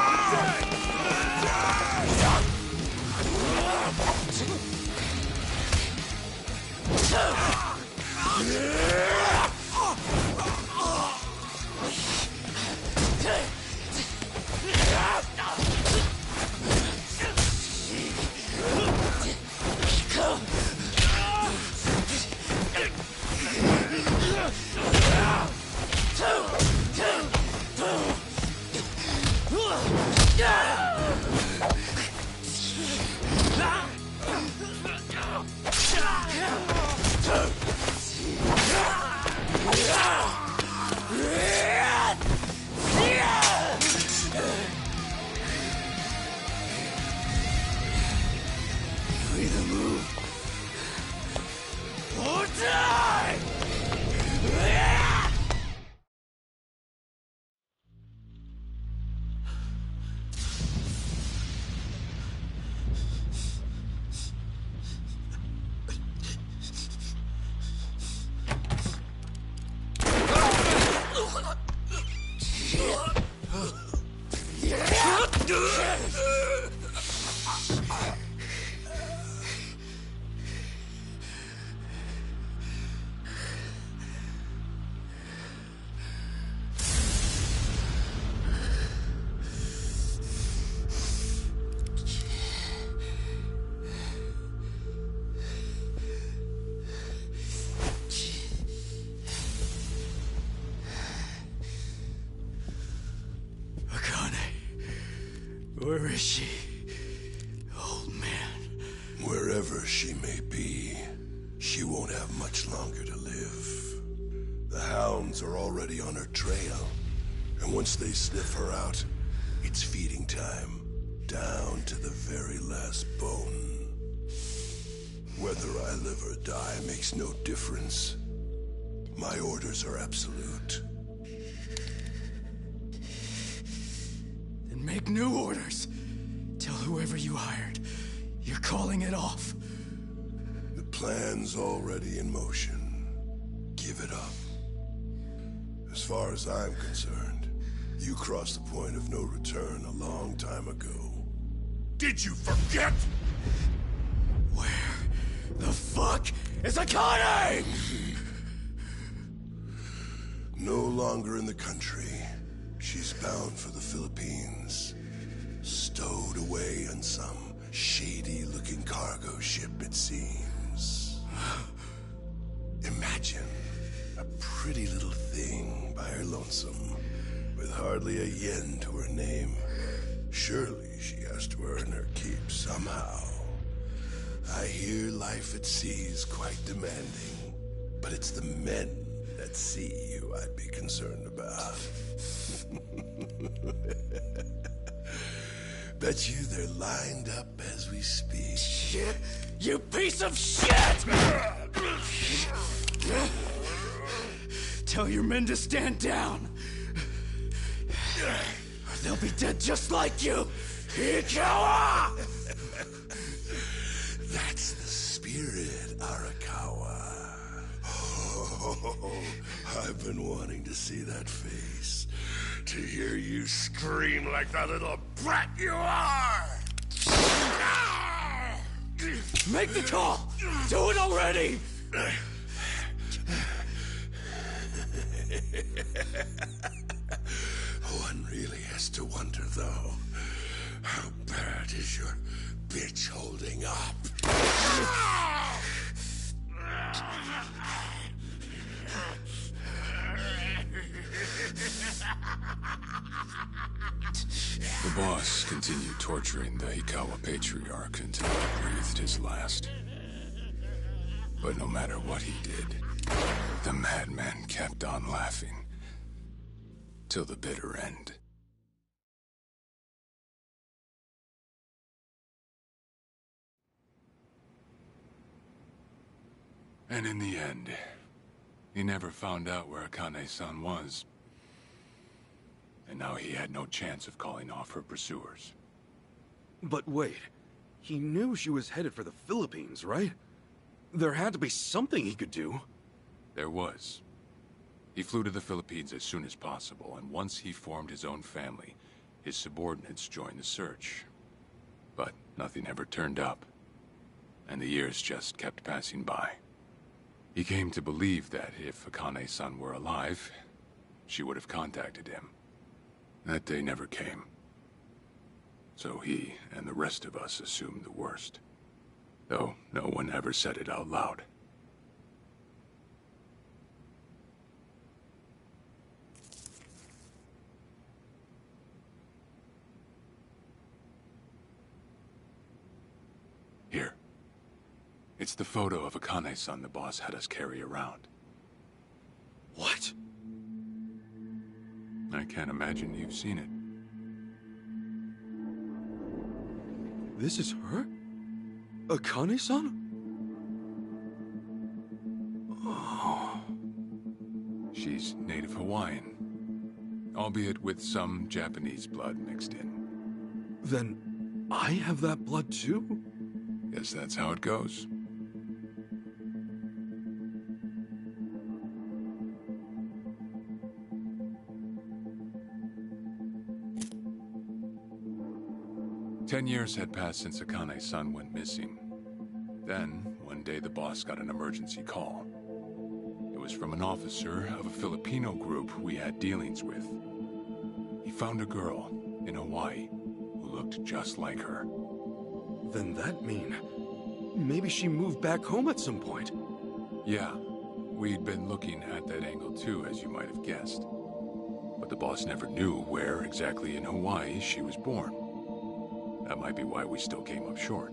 C: Where is she? Old man.
E: Wherever she may be, she won't have much longer to live. The hounds are already on her trail, and once they sniff her out, it's feeding time, down to the very last bone. Whether I live or die makes no difference. My orders are absolute.
C: Then make new orders. Tell whoever you hired, you're calling it off.
E: The plan's already in motion. Give it up. As far as I'm concerned, you crossed the point of no return a long time ago. Did you forget?
C: Where the fuck is Akane?
E: No longer in the country. She's bound for the Philippines. Stowed away on some shady-looking cargo ship, it seems. Imagine a pretty little thing by lonesome, with hardly a yen to her name. Surely she has to earn her keep somehow. I hear life at sea is quite demanding, but it's the men at sea who I'd be concerned about. Bet you they're lined up as we speak.
C: Shit! You piece of shit! Tell your men to stand down. Or they'll be dead just like you! Ikawa!
E: That's the spirit, Arakawa. Oh, I've been wanting to see that face. To hear you scream like the little brat you are!
C: Make the call! Do it already!
E: One really has to wonder, though, how bad is your bitch holding up?
G: The boss continued torturing the Ikawa patriarch until he breathed his last. But no matter what he did, the madman kept on laughing. Till the bitter end. And in the end, he never found out where Akane-san was. And now he had no chance of calling off her pursuers.
D: But wait, he knew she was headed for the Philippines, right? There had to be something he could do.
G: There was. He flew to the Philippines as soon as possible, and once he formed his own family, his subordinates joined the search. But nothing ever turned up, and the years just kept passing by. He came to believe that if Akane-san were alive, she would have contacted him. That day never came. So he and the rest of us assumed the worst. Though no one ever said it out loud. Here. It's the photo of Akane-san the boss had us carry around.
D: What?
G: I can't imagine you've seen it.
D: This is her? Akane-san? Oh.
G: She's native Hawaiian, albeit with some Japanese blood mixed in.
D: Then I have that blood too?
G: Guess that's how it goes. Ten years had passed since Akane-san went missing. Then, one day the boss got an emergency call. It was from an officer of a Filipino group we had dealings with. He found a girl in Hawaii who looked just like her.
D: Then that mean maybe she moved back home at some point.
G: Yeah, we'd been looking at that angle too, as you might have guessed. But the boss never knew where exactly in Hawaii she was born. That might be why we still came up short.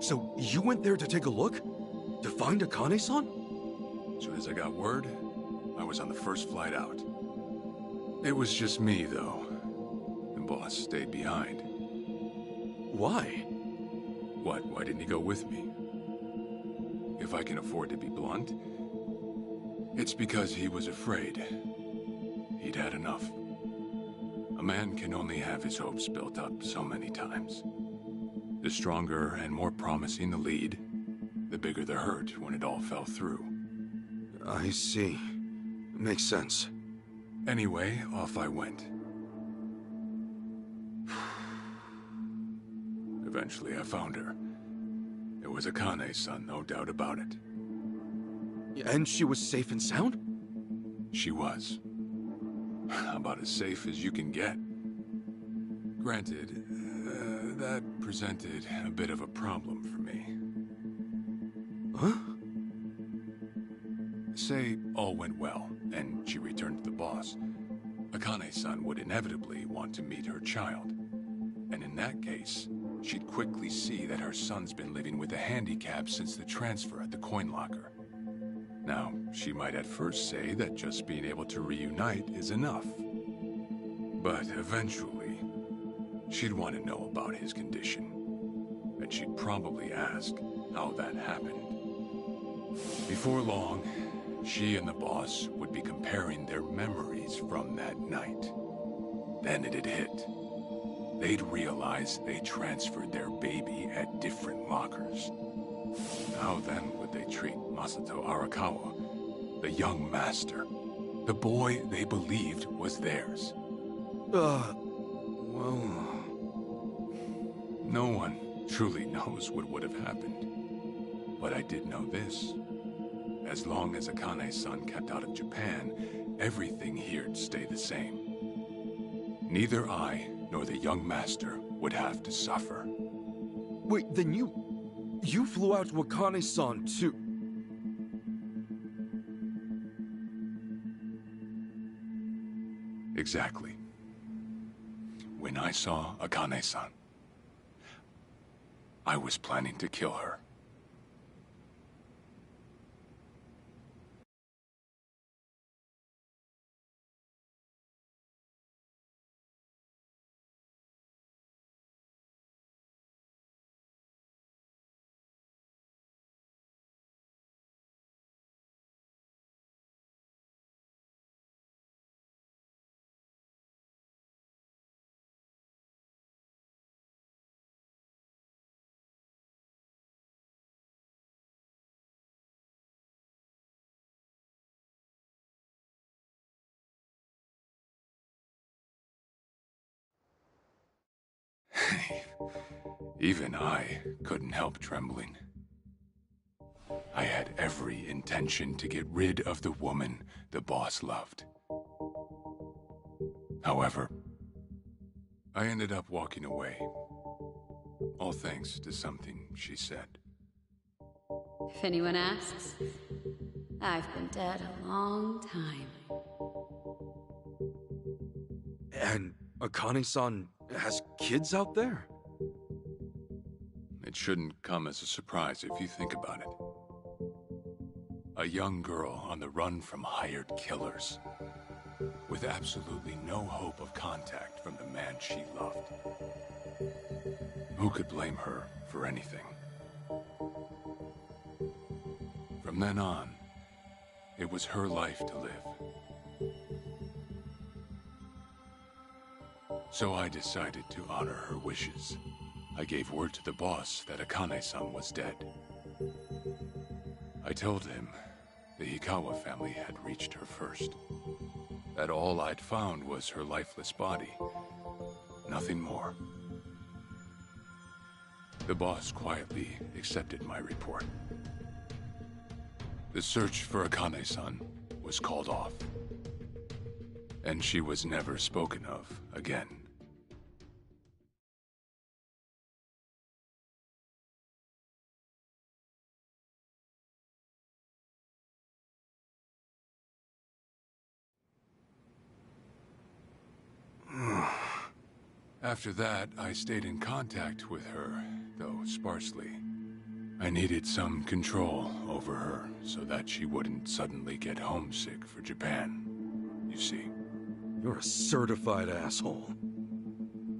D: So you went there to take a look? To find Akane-san?
G: As soon as I got word, I was on the first flight out. It was just me, though. The boss stayed behind.
D: Why?
G: What? Why didn't he go with me? If I can afford to be blunt, it's because he was afraid. He'd had enough. A man can only have his hopes built up so many times. The stronger and more promising the lead, the bigger the hurt when it all fell through.
D: I see. Makes sense.
G: Anyway, off I went. Eventually I found her. It was Akane's-san, no doubt about it.
D: And she was safe and sound?
G: She was. About as safe as you can get. Granted, that presented a bit of a problem for me.
D: Huh?
G: say all went well, and she returned to the boss, Akane-san would inevitably want to meet her child. And in that case, she'd quickly see that her son's been living with a handicap since the transfer at the coin locker. Now, she might at first say that just being able to reunite is enough. But eventually, she'd want to know about his condition. And she'd probably ask how that happened. Before long, she and the boss would be comparing their memories from that night. Then it'd hit. They'd realize they transferred their baby at different lockers. How then would they treat Masato Arakawa, the young master, the boy they believed was theirs?
D: Well...
G: No one truly knows what would have happened. But I did know this. As long as Akane-san kept out of Japan, everything here'd stay the same. Neither I nor the young master would have to suffer.
D: Wait, then you flew out to Akane-san too?
G: Exactly. When I saw Akane-san, I was planning to kill her. Even I couldn't help trembling. I had every intention to get rid of the woman the boss loved. However, I ended up walking away, all thanks to something she said.
J: If anyone asks, I've been dead a long time.
D: And Akane-san has kids out there?
G: It shouldn't come as a surprise if you think about it. A young girl on the run from hired killers, with absolutely no hope of contact from the man she loved. Who could blame her for anything? From then on, it was her life to live. So I decided to honor her wishes. I gave word to the boss that Akane-san was dead. I told him the Hikawa family had reached her first. That all I'd found was her lifeless body. Nothing more. The boss quietly accepted my report. The search for Akane-san was called off. And she was never spoken of again. After that, I stayed in contact with her, though sparsely. I needed some control over her so that she wouldn't suddenly get homesick for Japan, you see.
D: You're a certified asshole.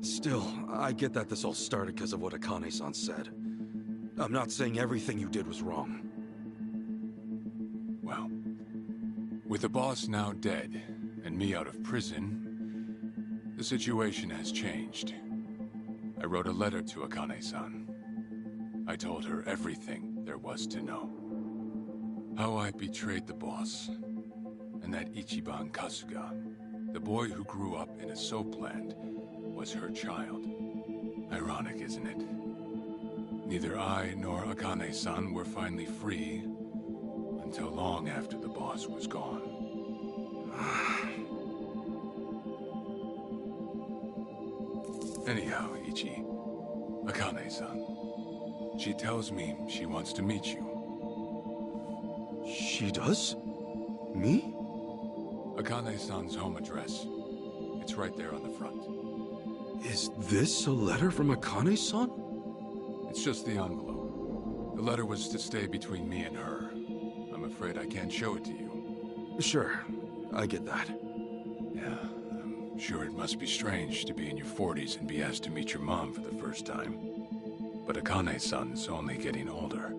D: Still, I get that this all started because of what Akane-san said. I'm not saying everything you did was wrong.
G: Well, with the boss now dead, and me out of prison, the situation has changed. I wrote a letter to Akane-san. I told her everything there was to know. How I betrayed the boss, and that Ichiban Kasuga, the boy who grew up in a soapland, was her child. Ironic, isn't it? Neither I nor Akane-san were finally free until long after the boss was gone. Anyhow, Ichi, Akane-san, she tells me she wants to meet you.
D: She does? Me?
G: Akane-san's home address. It's right there on the front.
D: Is this a letter from Akane-san?
G: It's just the envelope. The letter was to stay between me and her. I'm afraid I can't show it to you.
D: Sure, I get that.
G: Yeah, I'm sure it must be strange to be in your 40s and be asked to meet your mom for the first time. But Akane-san's only getting older.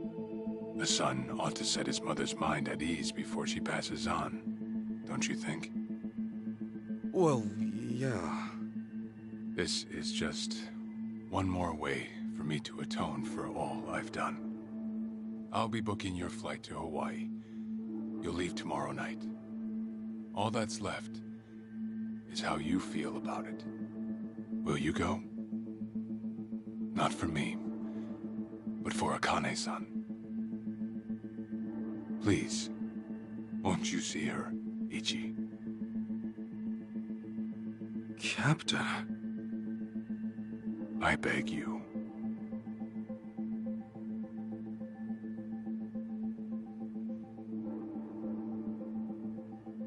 G: A son ought to set his mother's mind at ease before she passes on. Don't you think?
D: Well, yeah.
G: This is just one more way for me to atone for all I've done. I'll be booking your flight to Hawaii. You'll leave tomorrow night. All that's left is how you feel about it. Will you go? Not for me, but for Akane-san. Please, won't you see her, Ichi?
D: Captain...
G: I beg you.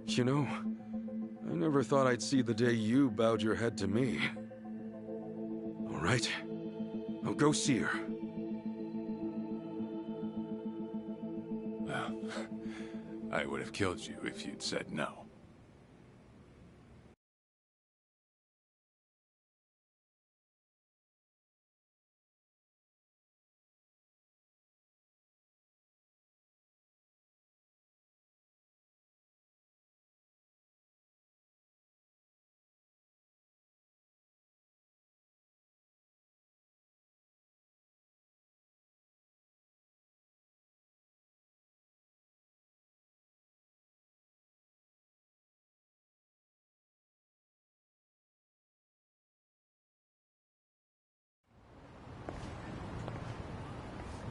D: You know, I never thought I'd see the day you bowed your head to me. All right, I'll go see her.
G: Well, I would have killed you if you'd said no.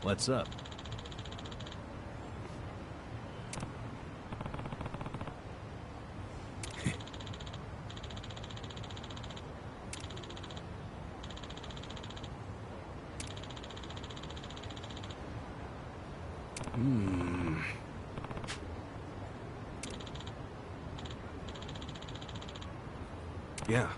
A: What's up?
D: Yeah.